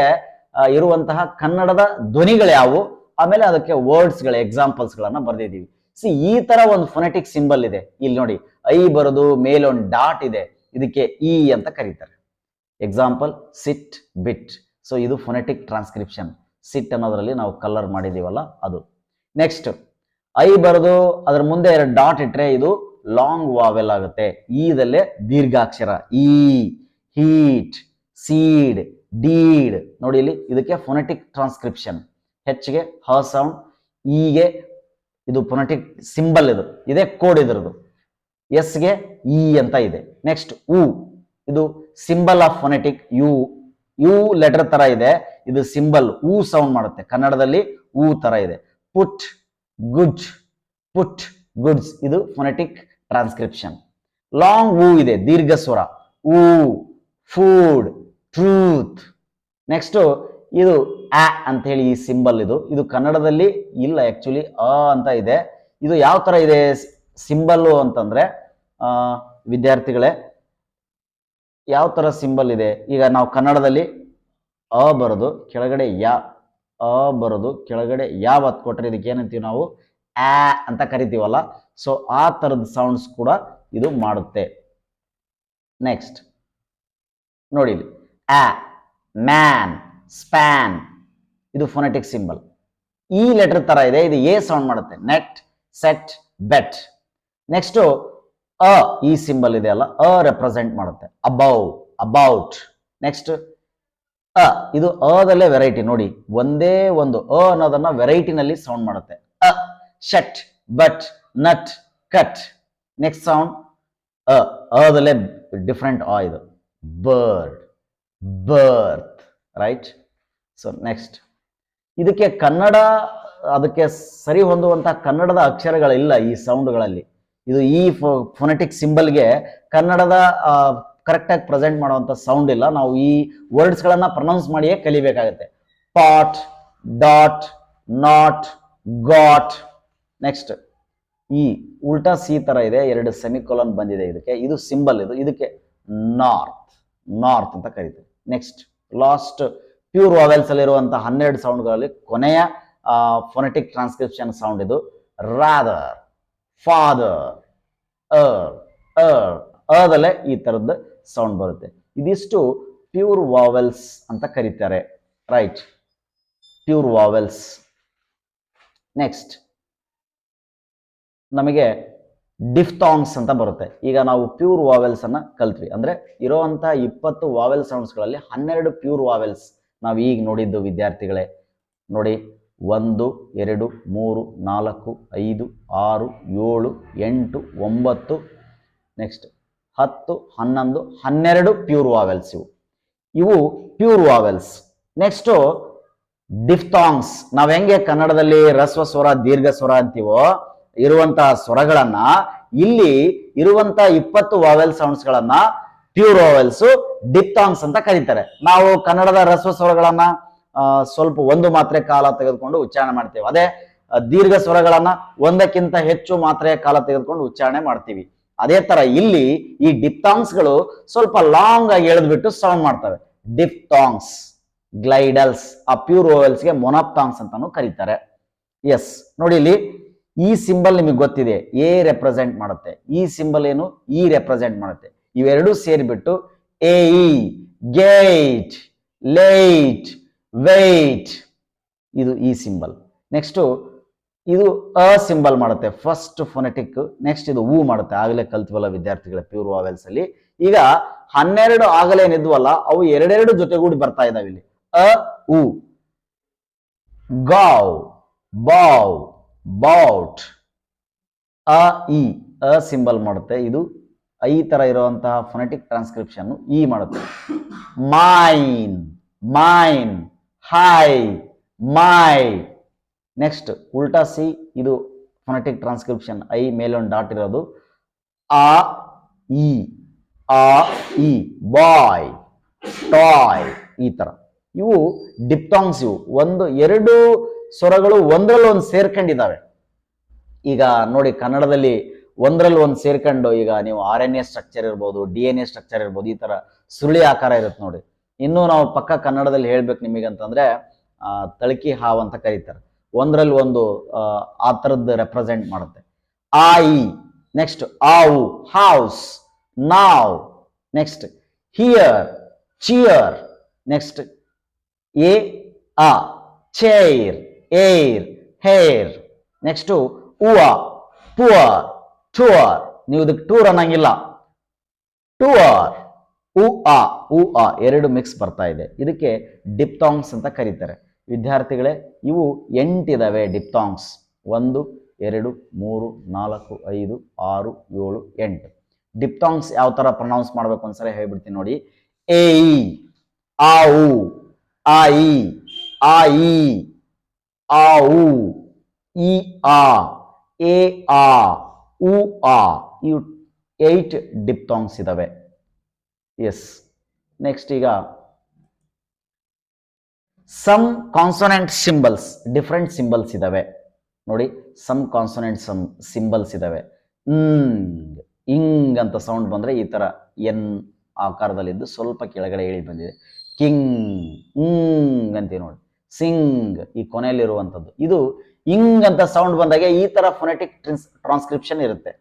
ಇರುವಂತಹ ಕನ್ನಡದ ಧ್ವನಿಗಳು ಯಾವುವು, ಆಮೇಲೆ ಅದಕ್ಕೆ ವರ್ಡ್ಸ್ ಗಳ ಎಕ್ಸಾಂಪಲ್ಸ್ ಗಳನ್ನ ಬರ್ದಿದ್ದೀವಿ. ಸಿ, ಈ ತರ ಒಂದು ಫೊನೆಟಿಕ್ ಸಿಂಬಲ್ ಇದೆ. ಇಲ್ಲಿ ನೋಡಿ, ಐ ಬರೋದು, ಮೇಲೊಂದು ಡಾಟ್ ಇದೆ, ಇದಕ್ಕೆ ಇ ಅಂತ ಕರೀತಾರೆ. ಎಕ್ಸಾಂಪಲ್ ಸಿಟ್, ಬಿಟ್. ಸೊ ಇದು ಫೊನೆಟಿಕ್ ಟ್ರಾನ್ಸ್ಕ್ರಿಪ್ಷನ್. ಸಿಟ್ ಅನ್ನೋದ್ರಲ್ಲಿ ನಾವು ಕಲರ್ ಮಾಡಿದೀವಲ್ಲ ಅದು. ನೆಕ್ಸ್ಟ್ ಐ ಬರೋದು, ಅದ್ರ ಮುಂದೆ 2 ಡಾಟ್ ಇಟ್ರೆ ಇದು ಲಾಂಗ್ ವಾವೆಲ್ ಆಗುತ್ತೆ. ಈದಲ್ಲೇ ದೀರ್ಘಾಕ್ಷರ ಈ, ಹೀಟ್, ಸೀಡ್, ಡೀಡ್. ನೋಡಿ ಇಲ್ಲಿ ಇದಕ್ಕೆ ಫೊನೆಟಿಕ್ ಟ್ರಾನ್ಸ್ಕ್ರಿಪ್ಷನ್. ಹೆಚ್ಚಿಗೆ ಹ ಸೌಂಡ್, ಈಗೆ ಇದು ಫೊನೆಟಿಕ್ ಸಿಂಬಲ್, ಇದೇ ಕೋಡ್ ಇದ್ರದ್ದು. ಎಸ್ಗೆ ಇ ಅಂತ ಇದೆ. ನೆಕ್ಸ್ಟ್ ಉ, ಇದು symbol of phonetic. U letter ತರ ಇದೆ, ಇದು ಸಿಂಬಲ್, ಉ ಸೌಂಡ್ ಮಾಡುತ್ತೆ. ಕನ್ನಡದಲ್ಲಿ ಉ ತರ ಇದೆ. ಪುಟ್, ಗುಡ್, ಪುಟ್, ಗುಡ್ಸ್, ಇದು ಫೊನೆಟಿಕ್ ಟ್ರಾನ್ಸ್ಕ್ರಿಪ್ಷನ್. ಲಾಂಗ್ ಉ ಇದೆ, ದೀರ್ಘ ಸ್ವರ, ಊ, ಫುಡ್, ಟ್ರೂತ್. ನೆಕ್ಸ್ಟ್ ಇದು ಆ ಅಂತ ಹೇಳಿ ಈ ಸಿಂಬಲ್, ಇದು ಕನ್ನಡದಲ್ಲಿ ಇಲ್ಲ, ಆಕ್ಚುಲಿ ಅ ಅಂತ ಇದೆ. ಇದು ಯಾವ ತರ ಇದೆ ಸಿಂಬಲ್ಲು ಅಂತಂದ್ರೆ ವಿದ್ಯಾರ್ಥಿಗಳೇ ಯಾವ ತರ ಸಿಂಬಲ್ ಇದೆ? ಈಗ ನಾವು ಕನ್ನಡದಲ್ಲಿ ಅ ಬರೋದು ಕೆಳಗಡೆ ಯಾ, ಅ ಬರೋದು ಕೆಳಗಡೆ ಯಾವ ಒತ್ತು ಕೊಟ್ರೆ ಇದಕ್ಕೆ ಏನಂತೀವಿ ನಾವು? ಆ ಅಂತ ಕರಿತೀವಲ್ಲ. ಸೊ ಆ ತರದ ಸೌಂಡ್ಸ್ ಕೂಡ ಇದು ಮಾಡುತ್ತೆ. ನೆಕ್ಸ್ಟ್ ನೋಡಿ, ಆ, ಮ್ಯಾನ್, ಸ್ಪ್ಯಾನ್, ಇದು ಫೋನೆಟಿಕ್ ಸಿಂಬಲ್. ಈ ಲೆಟರ್ ತರ ಇದೆ, ಇದು ಎ ಸೌಂಡ್ ಮಾಡುತ್ತೆ. Net, set, bet. ನೆಕ್ಸ್ಟ್ ಅ, ಈ ಸಿಂಬಲ್ ಇದೆ ಅಲ್ಲ, ಅ ರೆಪ್ರೆಸೆಂಟ್ ಮಾಡುತ್ತೆ. Above, about. ನೆಕ್ಸ್ಟ್ ಅ, ಇದು ಅದಲ್ಲೇ ವೆರೈಟಿ ನೋಡಿ, ಒಂದೇ ಒಂದು ಅ ಅನ್ನೋದನ್ನ ವೆರೈಟಿನಲ್ಲಿ ಸೌಂಡ್ ಮಾಡುತ್ತೆ. ಅ, shut, but, nut, cut. Next sound ಅ, ಅದಲ್ಲೇ ಡಿಫ್ರೆಂಟ್ ಆ ಇದು. Bird, birth, right? So next ಇದಕ್ಕೆ ಕನ್ನಡ, ಅದಕ್ಕೆ ಸರಿ ಹೊಂದುವಂತಹ ಕನ್ನಡದ ಅಕ್ಷರಗಳಿಲ್ಲ ಈ ಸೌಂಡ್ಗಳಲ್ಲಿ. ಇದು ಈ ಫೋನೆಟಿಕ್ ಸಿಂಬಲ್ಗೆ ಕನ್ನಡದ ಕರೆಕ್ಟ್ ಆಗಿ ಪ್ರೆಸೆಂಟ್ ಮಾಡುವಂತ ಸೌಂಡ್ ಇಲ್ಲ. ನಾವು ಈ ವರ್ಡ್ಸ್ ಗಳನ್ನ ಪ್ರೊನೌನ್ಸ್ ಮಾಡಿಯೇ ಕಲಿಬೇಕಾಗುತ್ತೆ. Pot, dot, not, got. Next ಈ ಉಲ್ಟಾ ಸಿ ತರ ಇದೆ, ಎರಡು ಸೆಮಿಕೋಲನ್ ಬಂದಿದೆ ಇದಕ್ಕೆ. ಇದು ಸಿಂಬಲ್, ಇದಕ್ಕೆ ನಾರ್ತ್, ನಾರ್ತ್ ಅಂತ ಕರೀತೀವಿ. ನೆಕ್ಸ್ಟ್ ಲಾಸ್ಟ್ ಪ್ಯೂರ್ ವಾವೆಲ್ಸ್ ಅಲ್ಲಿ ಇರುವಂತಹ 12 ಸೌಂಡ್ಗಳಲ್ಲಿ ಕೊನೆಯ ಫೋನೆಟಿಕ್ ಟ್ರಾನ್ಸ್ಕ್ರಿಪ್ಷನ್ ಸೌಂಡ್ ಇದು. ರಾದರ್, ಫಾದರ್, ಅದಲ್ಲೇ ಈ ತರದ್ದು ಸೌಂಡ್ ಬರುತ್ತೆ. ಇದಿಷ್ಟು ಪ್ಯೂರ್ ವಾವೆಲ್ಸ್ ಅಂತ ಕರೀತಾರೆ, ರೈಟ್? Pure vowels. ನೆಕ್ಸ್ಟ್ ನಮಗೆ ಡಿಫ್ತಾಂಗ್ಸ್ ಅಂತ ಬರುತ್ತೆ. ಈಗ ನಾವು ಪ್ಯೂರ್ ವಾವೆಲ್ಸ್ ಅನ್ನ ಕಲ್ತ್ವಿ ಅಂದ್ರೆ ಇರೋಂತ 20 ವಾವೆಲ್ ಸೌಂಡ್ಸ್ ಗಳಲ್ಲಿ 12 ಪ್ಯೂರ್ ವಾವೆಲ್ಸ್ ನಾವು ಈಗ ನೋಡಿದ್ದು ವಿದ್ಯಾರ್ಥಿಗಳೇ. ನೋಡಿ, 1, 2, 3, 4, 5, 6, 7, 8, 9, ನೆಕ್ಸ್ಟ್ 10, 11, 12 ಪ್ಯೂರ್ ವಾವೆಲ್ಸ್. ಇವು ಪ್ಯೂರ್ ವಾವೆಲ್ಸ್. ನೆಕ್ಸ್ಟ್ ಡಿಫ್ತಾಂಗ್ಸ್. ನಾವ್ ಹೆಂಗೆ ಕನ್ನಡದಲ್ಲಿ ರಸ್ವ ಸ್ವರ, ದೀರ್ಘ ಸ್ವರ ಅಂತೀವೋ, ಇರುವಂತಹ ಸ್ವರಗಳನ್ನ ಇಲ್ಲಿ ಇರುವಂತಹ 20 ವಾವೆಲ್ ಸೌಂಡ್ಸ್ ಗಳನ್ನ ಪ್ಯೂರ್ ವಾವೆಲ್ಸ್, ಡಿಫ್ತಾಂಗ್ಸ್ ಅಂತ ಕರೀತಾರೆ. ನಾವು ಕನ್ನಡದ ರಸ್ವ ಸ್ವರಗಳನ್ನ ಸ್ವಲ್ಪ ಒಂದು ಮಾತ್ರೆ ಕಾಲ ತೆಗೆದುಕೊಂಡು ಉಚ್ಚಾರಣೆ ಮಾಡ್ತೇವೆ. ಅದೇ ದೀರ್ಘ ಸ್ವರಗಳನ್ನ ಒಂದಕ್ಕಿಂತ ಹೆಚ್ಚು ಮಾತ್ರೆಯ ಕಾಲ ತೆಗೆದುಕೊಂಡು ಉಚ್ಚಾರಣೆ ಮಾಡ್ತೀವಿ. ಅದೇ ತರ ಇಲ್ಲಿ ಈ ಡಿಫ್ತಾಂಗ್ಸ್ ಗಳು ಸ್ವಲ್ಪ ಲಾಂಗ್ ಆಗಿ ಎಳೆದ್ಬಿಟ್ಟು ಸೌಂಡ್ ಮಾಡ್ತವೆ. ಡಿಫ್ತಾಂಗ್ಸ್, ಗ್ಲೈಡಲ್ಸ್. ಆ ಪ್ಯೂರ್ ವಾವೆಲ್ಸ್ಗೆ ಮೊನೊಪ್ತಾಂಗ್ಸ್ ಅಂತಾನು ಕರೀತಾರೆ. ಎಸ್, ನೋಡಿ ಇಲ್ಲಿ ಈ ಸಿಂಬಲ್ ನಿಮಗೆ ಗೊತ್ತಿದೆ, ಎ ರೆಪ್ರೆಸೆಂಟ್ ಮಾಡುತ್ತೆ. ಈ ಸಿಂಬಲ್ ಏನು? ಇ ರೆಪ್ರೆಸೆಂಟ್ ಮಾಡುತ್ತೆ. ಇವೆರಡೂ ಸೇರಿಬಿಟ್ಟು ಎ, ಗೇಟ್, ಲೇಟ್, ವೇಟ್, ಇದು ಈ ಸಿಂಬಲ್. ನೆಕ್ಸ್ಟ್ ಇದು ಅ ಸಿಂಬಲ್ ಮಾಡುತ್ತೆ, ಫಸ್ಟ್ ಫೋನೆಟಿಕ್. ನೆಕ್ಸ್ಟ್ ಇದು ಊ ಮಾಡುತ್ತೆ. ಆಗಲೇ ಕಲ್ತ್ವಲ್ಲ ವಿದ್ಯಾರ್ಥಿಗಳ ಪ್ಯೂರ್ ವಾವೆಲ್ಸ್ ಅಲ್ಲಿ. ಈಗ 12 ಆಗಲೇನಿದ್ವಲ್ಲ, ಅವು ಎರಡೆರಡು ಜೊತೆಗೂಡಿ ಬರ್ತಾ ಇದಾವೆ ಇಲ್ಲಿ. ಅ, ಉ, ಗಾವ್, ಬಾವ್, ಬೌಟ್. ಅ, ಇ, ಅ ಸಿಂಬಲ್ ಮಾಡುತ್ತೆ. ಇದು ಐ ತರ ಇರುವಂತಹ ಫೋನೆಟಿಕ್ ಟ್ರಾನ್ಸ್ಕ್ರಿಪ್ಷನ್ ಇ ಮಾಡುತ್ತೆ. ಮೈನ್, ಮೈನ್, ಹೈ, ಮೈ. ನೆಕ್ಸ್ಟ್ ಉಲ್ಟಾ ಸಿ, ಇದು ಫೋನೆಟಿಕ್ ಟ್ರಾನ್ಸ್ಕ್ರಿಪ್ಷನ್ ಐ ಮೇಲೆ ಒಂದು ಡಾಟ್ ಇರೋದು. ಆ, ಇ, ಆ, ಇ, ಬಾಯ್, ಟಾಯ್, ಈ ತರ. ಇವು ಡಿಪ್ತಾಂಗ್ಸ್. ಇವು 1-2 ಸ್ವರಗಳು ಒಂದ್ರಲ್ಲಿ ಒಂದು ಸೇರ್ಕೊಂಡಿದ್ದಾವೆ. ಈಗ ನೋಡಿ, ಕನ್ನಡದಲ್ಲಿ ಒಂದ್ರಲ್ಲಿ ಒಂದು ಸೇರ್ಕೊಂಡು, ಈಗ ನೀವು RNA ಸ್ಟ್ರಕ್ಚರ್ ಇರ್ಬೋದು, DNA ಸ್ಟ್ರಕ್ಚರ್ ಇರ್ಬೋದು, ಈ ತರ ಸುರುಳಿ ಆಕಾರ ಇರುತ್ತೆ ನೋಡಿ. ಇನ್ನು ನಾವು ಪಕ್ಕ ಕನ್ನಡದಲ್ಲಿ ಹೇಳ್ಬೇಕು ನಿಮಗಂತಂದ್ರೆ ತಳಕಿ ಹಾವು ಅಂತ ಕರೀತಾರೆ. ಒಂದ್ರಲ್ಲಿ ಒಂದು ಆ ತರದ್ದು ರೆಪ್ರೆಸೆಂಟ್ ಮಾಡುತ್ತೆ. ಆ, ಇ. ನೆಕ್ಸ್ಟ್ ಆವು, house, now. Next here, cheer. Next ಎ, ಆ, ಚೇರ್, ಏರ್, ಹೇರ್. ನೆಕ್ಸ್ಟ್ ಉವ, ಪುವರ್, ಟೂರ್. ನೀವು ಇದಕ್ಕೆ ಟೂರ್ ಅನ್ನಂಗಿಲ್ಲ, ಟೂರ್. ಉ, ಆ, ಉ, ಆ ಎರಡು ಮಿಕ್ಸ್ ಬರ್ತಾ ಇದೆ. ಇದಕ್ಕೆ ಡಿಪ್ತಾಂಗ್ಸ್ ಅಂತ ಕರೀತಾರೆ ವಿದ್ಯಾರ್ಥಿಗಳೇ. ಇವು 8 ಇದಾವೆ ಡಿಪ್ತಾಂಗ್ಸ್. 1, 2, 3, 4, 5, 6, 7, 8. ಡಿಪ್ತಾಂಗ್ಸ್ ಯಾವ ತರ ಪ್ರೊನೌನ್ಸ್ ಮಾಡ್ಬೇಕು ಒಂದ್ಸಲ ಹೇಳ್ಬಿಡ್ತೀನಿ ನೋಡಿ. ಎ, ಇ, ಆ, ಉ, ಆ, ಇ, ಆ, ಇ, ಆ, ಉ, ಇ, ಆ, ಎ, ಆ, ಉ, ಆ. ಇವು 8 ಡಿಪ್ತಾಂಗ್ಸ್ ಇದಾವೆ. ಎಸ್. ನೆಕ್ಸ್ಟ್ ಈಗ some consonant symbols, different symbols ಇದಾವೆ ನೋಡಿ. ಸಮ್ ಕಾನ್ಸೋನೆಂಟ್ ಸಿಂಬಲ್ಸ್ ಇದಾವೆ. ಇಂಗ್ ಅಂತ ಸೌಂಡ್ ಬಂದ್ರೆ ಈ ತರ ಎನ್ ಆಕಾರದಲ್ಲಿದ್ದು ಸ್ವಲ್ಪ ಕೆಳಗಡೆ ಇಳಿ ಬಂದಿದೆ. ಕಿಂಗ್ ಅಂತೀವಿ ನೋಡಿ. ಸಿಂಗ್ ಈ ಕೊನೆಯಲ್ಲಿರುವಂಥದ್ದು. ಇದು ಇಂಗ್ ಅಂತ ಸೌಂಡ್ ಬಂದಾಗ ಈ ತರ ಫೊನೆಟಿಕ್ ಟ್ರಾನ್ಸ್ಕ್ರಿಪ್ಷನ್ ಇರುತ್ತೆ.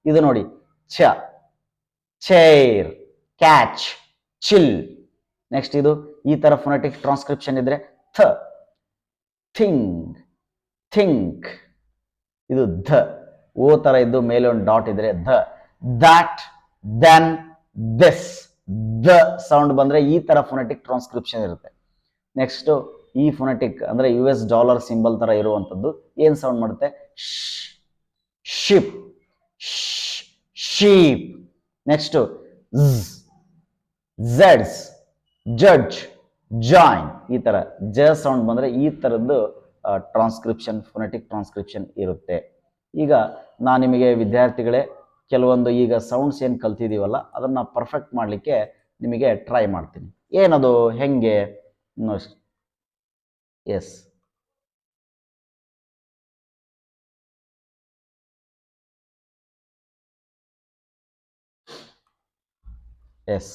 ಇದು ನೋಡಿ, ಛ, ಚೈರ್, ಕ್ಯಾಚ್, ಚಿಲ್. ನೆಕ್ಸ್ಟ್ ಇದು ಈ ತರ ಫೊನೆಟಿಕ್ ಟ್ರಾನ್ಸ್ಕ್ರಿಪ್ಷನ್ ಇದ್ರೆ ಥ, ಥಿಂಗ್, ಥಿಂಕ್. ಇದು ಧ, ಓ ತರ ಇದ್ದು ಮೇಲೆ ಒಂದು ಡಾಟ್ ಇದ್ರೆ ಧ. That, then, this. ದ ಸೌಂಡ್ ಬಂದ್ರೆ ಈ ತರ ಫೊನೆಟಿಕ್ ಟ್ರಾನ್ಸ್ಕ್ರಿಪ್ಷನ್ ಇರುತ್ತೆ. ನೆಕ್ಸ್ಟ್ ಈ ಫೊನೆಟಿಕ್ ಅಂದ್ರೆ $, ಸಿಂಬಲ್ ತರ ಇರುವಂತದ್ದು ಏನ್ ಸೌಂಡ್ ಮಾಡುತ್ತೆ? Ship, sheep. ನೆಕ್ಸ್ಟ್ ಝಡ್ಸ್, ಜಡ್ಜ್, ಜಾಯಿನ್. ಈ ತರ ಜ ಸೌಂಡ್ ಬಂದ್ರೆ ಈ ತರದ್ದು ಟ್ರಾನ್ಸ್ಕ್ರಿಪ್ಷನ್, ಫೊನೆಟಿಕ್ ಟ್ರಾನ್ಸ್ಕ್ರಿಪ್ಷನ್ ಇರುತ್ತೆ. ಈಗ ನಾನು ನಿಮಗೆ ವಿದ್ಯಾರ್ಥಿಗಳೇ ಕೆಲವೊಂದು ಈಗ ಸೌಂಡ್ಸ್ ಏನು ಕಲ್ತಿದೀವಲ್ಲ ಅದನ್ನ ಪರ್ಫೆಕ್ಟ್ ಮಾಡಲಿಕ್ಕೆ ನಿಮಗೆ ಟ್ರೈ ಮಾಡ್ತೀನಿ. ಏನದು, ಹೆಂಗೆ? S, S,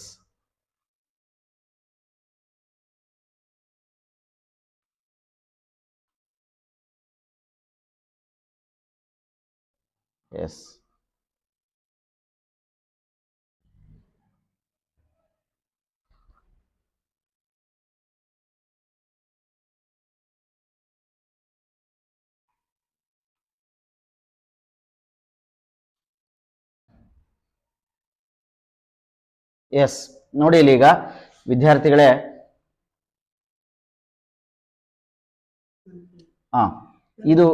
S. ಎಸ್, ನೋಡಿ ಇಲ್ಲಿ ಈಗ ವಿದ್ಯಾರ್ಥಿಗಳೇ, ಇದು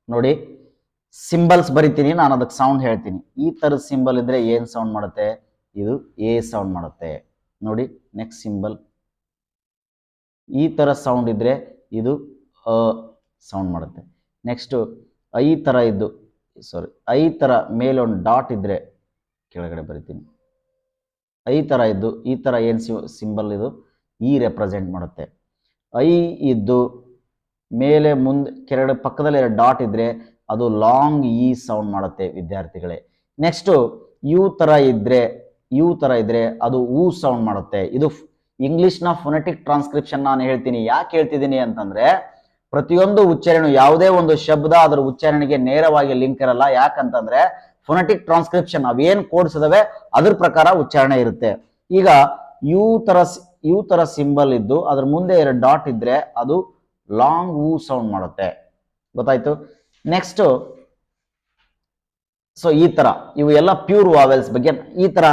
ನೋಡಿ ಸಿಂಬಲ್ಸ್ ಬರಿತೀನಿ, ನಾನು ಅದಕ್ಕೆ ಸೌಂಡ್ ಹೇಳ್ತೀನಿ. ಈ ತರದ ಸಿಂಬಲ್ ಇದ್ರೆ ಏನ್ ಸೌಂಡ್ ಮಾಡುತ್ತೆ? ಇದು ಎ ಸೌಂಡ್ ಮಾಡುತ್ತೆ ನೋಡಿ. ನೆಕ್ಸ್ಟ್ ಸಿಂಬಲ್ ಈ ತರ ಸೌಂಡ್ ಇದ್ರೆ ಇದು ಅ ಸೌಂಡ್ ಮಾಡುತ್ತೆ. ನೆಕ್ಸ್ಟ್ ಐ ತರ ಇದ್ದು, ಸಾರಿ, ಐ ತರ ಮೇಲೆ ಒಂದು ಡಾಟ್ ಇದ್ರೆ ಕೆಳಗಡೆ ಬರಿತೀನಿ. ಐ ತರ ಇದ್ದು ಈ ತರ ಏನ್ ಸಿಂಬಲ್ ಇದು? ಇ ರೆಪ್ರೆಸೆಂಟ್ ಮಾಡುತ್ತೆ. ಐ ಇದ್ದು ಮೇಲೆ ಮುಂದೆ ಕೆಳಗಡೆ ಪಕ್ಕದಲ್ಲಿ ಡಾಟ್ ಇದ್ರೆ ಅದು ಲಾಂಗ್ ಇ ಸೌಂಡ್ ಮಾಡುತ್ತೆ ವಿದ್ಯಾರ್ಥಿಗಳೇ. ನೆಕ್ಸ್ಟ್ ಯು ತರ ಇದ್ರೆ ಅದು ಊ ಸೌಂಡ್ ಮಾಡುತ್ತೆ. ಇದು ಇಂಗ್ಲಿಷ್ನ ಫೊನೆಟಿಕ್ ಟ್ರಾನ್ಸ್ಕ್ರಿಪ್ಷನ್ ನಾನು ಹೇಳ್ತೀನಿ. ಯಾಕೆ ಹೇಳ್ತಿದ್ದೀನಿ ಅಂತಂದ್ರೆ ಪ್ರತಿಯೊಂದು ಉಚ್ಚಾರಣೆ, ಯಾವುದೇ ಒಂದು ಶಬ್ದ ಅದರ ಉಚ್ಚಾರಣೆಗೆ ನೇರವಾಗಿ ಲಿಂಕ್ ಇರಲ್ಲ. ಯಾಕಂತಂದ್ರೆ ಫೊನೆಟಿಕ್ ಟ್ರಾನ್ಸ್ಕ್ರಿಪ್ಷನ್ ಅವೇನ್ ಕೋಡ್ಸ್ ಇದಾವೆ ಅದ್ರ ಪ್ರಕಾರ ಉಚ್ಚಾರಣೆ ಇರುತ್ತೆ. ಈಗ ಯು ತರ ಸಿಂಬಲ್ ಇದ್ದು ಅದ್ರ ಮುಂದೆ 2 ಡಾಟ್ ಇದ್ರೆ ಅದು ಲಾಂಗ್ ಊ ಸೌಂಡ್ ಮಾಡುತ್ತೆ. ಗೊತ್ತಾಯ್ತು? ನೆಕ್ಸ್ಟ್ ಸೊ ಈ ತರ ಇವು ಎಲ್ಲ ಪ್ಯೂರ್ ವಾವೆಲ್ಸ್ ಬಗ್ಗೆ. ಈ ತರ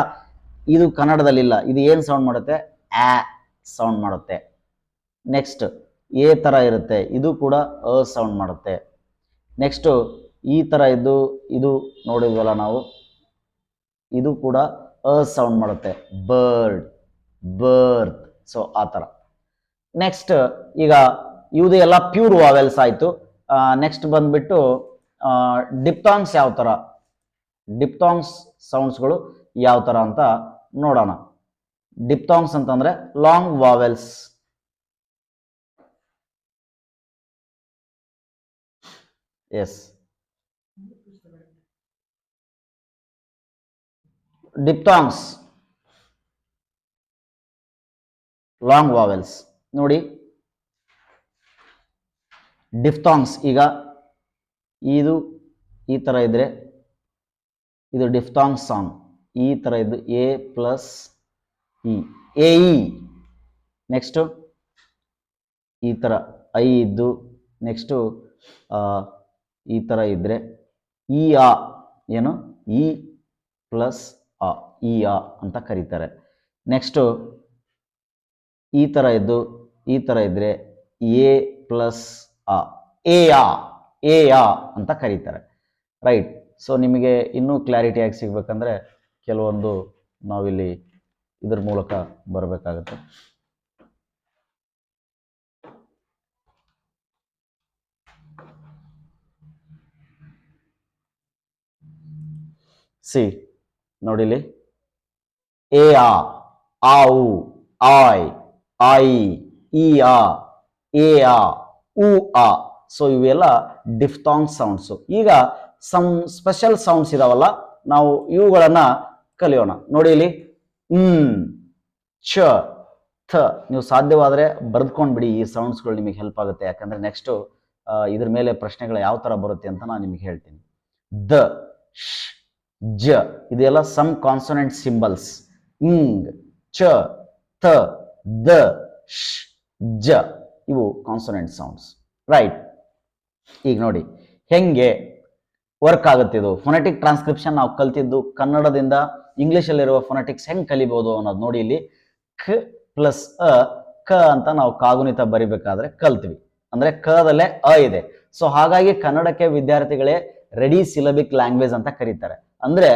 ಇದು ಕನ್ನಡದಲ್ಲಿಲ್ಲ. ಇದು ಏನ್ ಸೌಂಡ್ ಮಾಡುತ್ತೆ? ಆ ಸೌಂಡ್ ಮಾಡುತ್ತೆ. ನೆಕ್ಸ್ಟ್ ಎ ತರ ಇರುತ್ತೆ, ಇದು ಕೂಡ ಅ ಸೌಂಡ್ ಮಾಡುತ್ತೆ. ನೆಕ್ಸ್ಟ್ ಈ ತರ ಇದ್ದು ಇದು ನೋಡಿದ್ವಲ್ಲ ನಾವು, ಇದು ಕೂಡ ಅ ಸೌಂಡ್ ಮಾಡುತ್ತೆ. ಬರ್ಡ್, ಬರ್ತ್. ಸೊ ಆ ತರ. ನೆಕ್ಸ್ಟ್ ಈಗ ಇವುದು ಎಲ್ಲ ಪ್ಯೂರ್ ವಾವೆಲ್ಸ್ ಆಯ್ತು. ನೆಕ್ಸ್ಟ್ ಬಂದ್ಬಿಟ್ಟು ಡಿಪ್ತಾಂಗ್ಸ್ ಯಾವ ತರ, ಡಿಪ್ತಾಂಗ್ಸ್ ಸೌಂಡ್ಸ್ಗಳು ಯಾವ ತರ ಅಂತ ನೋಡೋಣ. ಡಿಪ್ತಾಂಗ್ಸ್ ಅಂತಂದ್ರೆ long vowels. S, ಡಿಪ್ತಾಂಗ್ಸ್ long vowels ನೋಡಿ. ಡಿಫ್ತಾಂಗ್ಸ್ ಈಗ ಇದು ಈ ತರ ಇದ್ರೆ ಇದು ಡಿಫ್ತಾಂಗ್ ಸಾಂಗ್. ಈ ತರ ಇದ್ದು A plus E, A E. Next ಈ ತರ ಐ ಇದ್ದು, ನೆಕ್ಸ್ಟ್ ಈ ತರ ಇದ್ರೆ ಇ ಆ, ಏನು ಇ ಪ್ಲಸ್ ಆ, ಇ ಆ ಅಂತ ಕರೀತಾರೆ. ನೆಕ್ಸ್ಟ್ ಈ ತರ ಇದ್ದು ಈ ತರ ಇದ್ರೆ ಎ ಪ್ಲಸ್ ಆ, ಎ ಆ, ಎ ಆ ಅಂತ ಕರೀತಾರೆ. ರೈಟ್. ಸೊ ನಿಮಗೆ ಇನ್ನೂ ಕ್ಲಾರಿಟಿಯಾಗಿ ಸಿಗ್ಬೇಕಂದ್ರೆ ಕೆಲವೊಂದು ನಾವಿಲ್ಲಿ ಇದ್ರ ಮೂಲಕ ಬರಬೇಕಾಗುತ್ತೆ. ಸಿ ನೋಡಿಲಿ, ಎ ಆ, ಆವು, ಆಯ್, ಆಯಿ, ಈ ಆ, ಎ ಆ, ಉ ಆ. ಸೊ ಇವೆಲ್ಲ ಡಿಫ್ತಾಂಗ್ ಸೌಂಡ್ಸ್. ಈಗ ಸಮ್ ಸ್ಪೆಷಲ್ ಸೌಂಡ್ಸ್ ಇದಾವಲ್ಲ, ನಾವು ಇವುಗಳನ್ನ ಕಲಿಯೋಣ. ನೋಡಿ ಇಲ್ಲಿ ಚ ಥ. ನೀವು ಸಾಧ್ಯವಾದರೆ ಬರೆದುಕೊಂಡ್ಬಿಡಿ, ಈ ಸೌಂಡ್ಸ್ಗಳು ನಿಮಗೆ ಹೆಲ್ಪ್ ಆಗುತ್ತೆ. ಯಾಕಂದ್ರೆ ನೆಕ್ಸ್ಟ್ ಇದ್ರ ಮೇಲೆ ಪ್ರಶ್ನೆಗಳು ಯಾವ ತರ ಬರುತ್ತೆ ಅಂತ ನಾನು ನಿಮಗೆ ಹೇಳ್ತೀನಿ. ದ, ಶ್, ಜ ಇದೆಲ್ಲ ಸಮ್ ಕಾನ್ಸೋನೆಂಟ್ ಸಿಂಬಲ್ಸ್. ಇಂಗ್, ಚ, ಥ, ದ, ಶ್, ಜ ಇವು ಕಾನ್ಸೋನೆಂಟ್ ಸೌಂಡ್ಸ್. ರೈಟ್. ಈಗ ನೋಡಿ ಹೆಂಗೆ ವರ್ಕ್ ಆಗುತ್ತೆ ಇದು. ಫೊನೆಟಿಕ್ ಟ್ರಾನ್ಸ್ಕ್ರಿಪ್ಷನ್ ನಾವು ಕಲ್ತಿದ್ದು ಕನ್ನಡದಿಂದ ಇಂಗ್ಲಿಷಲ್ಲಿರುವ ಫೊನೆಟಿಕ್ಸ್ ಹೆಂಗ್ ಕಲಿಬಹುದು ಅನ್ನೋದು ನೋಡಿ. ಇಲ್ಲಿ ಖ ಪ್ಲಸ್ ಅ, ಕ ಅಂತ ನಾವು ಕಾಗುಣಿತ ಬರಿಬೇಕಾದ್ರೆ ಕಲ್ತೀವಿ. ಅಂದ್ರೆ ಕದಲ್ಲೇ ಅ ಇದೆ. ಸೊ ಹಾಗಾಗಿ ಕನ್ನಡಕ್ಕೆ ವಿದ್ಯಾರ್ಥಿಗಳೇ ರೆಡಿ ಸಿಲಬಿಕ್ ಲ್ಯಾಂಗ್ವೇಜ್ ಅಂತ ಕರೀತಾರೆ. ಅಂದ್ರೆ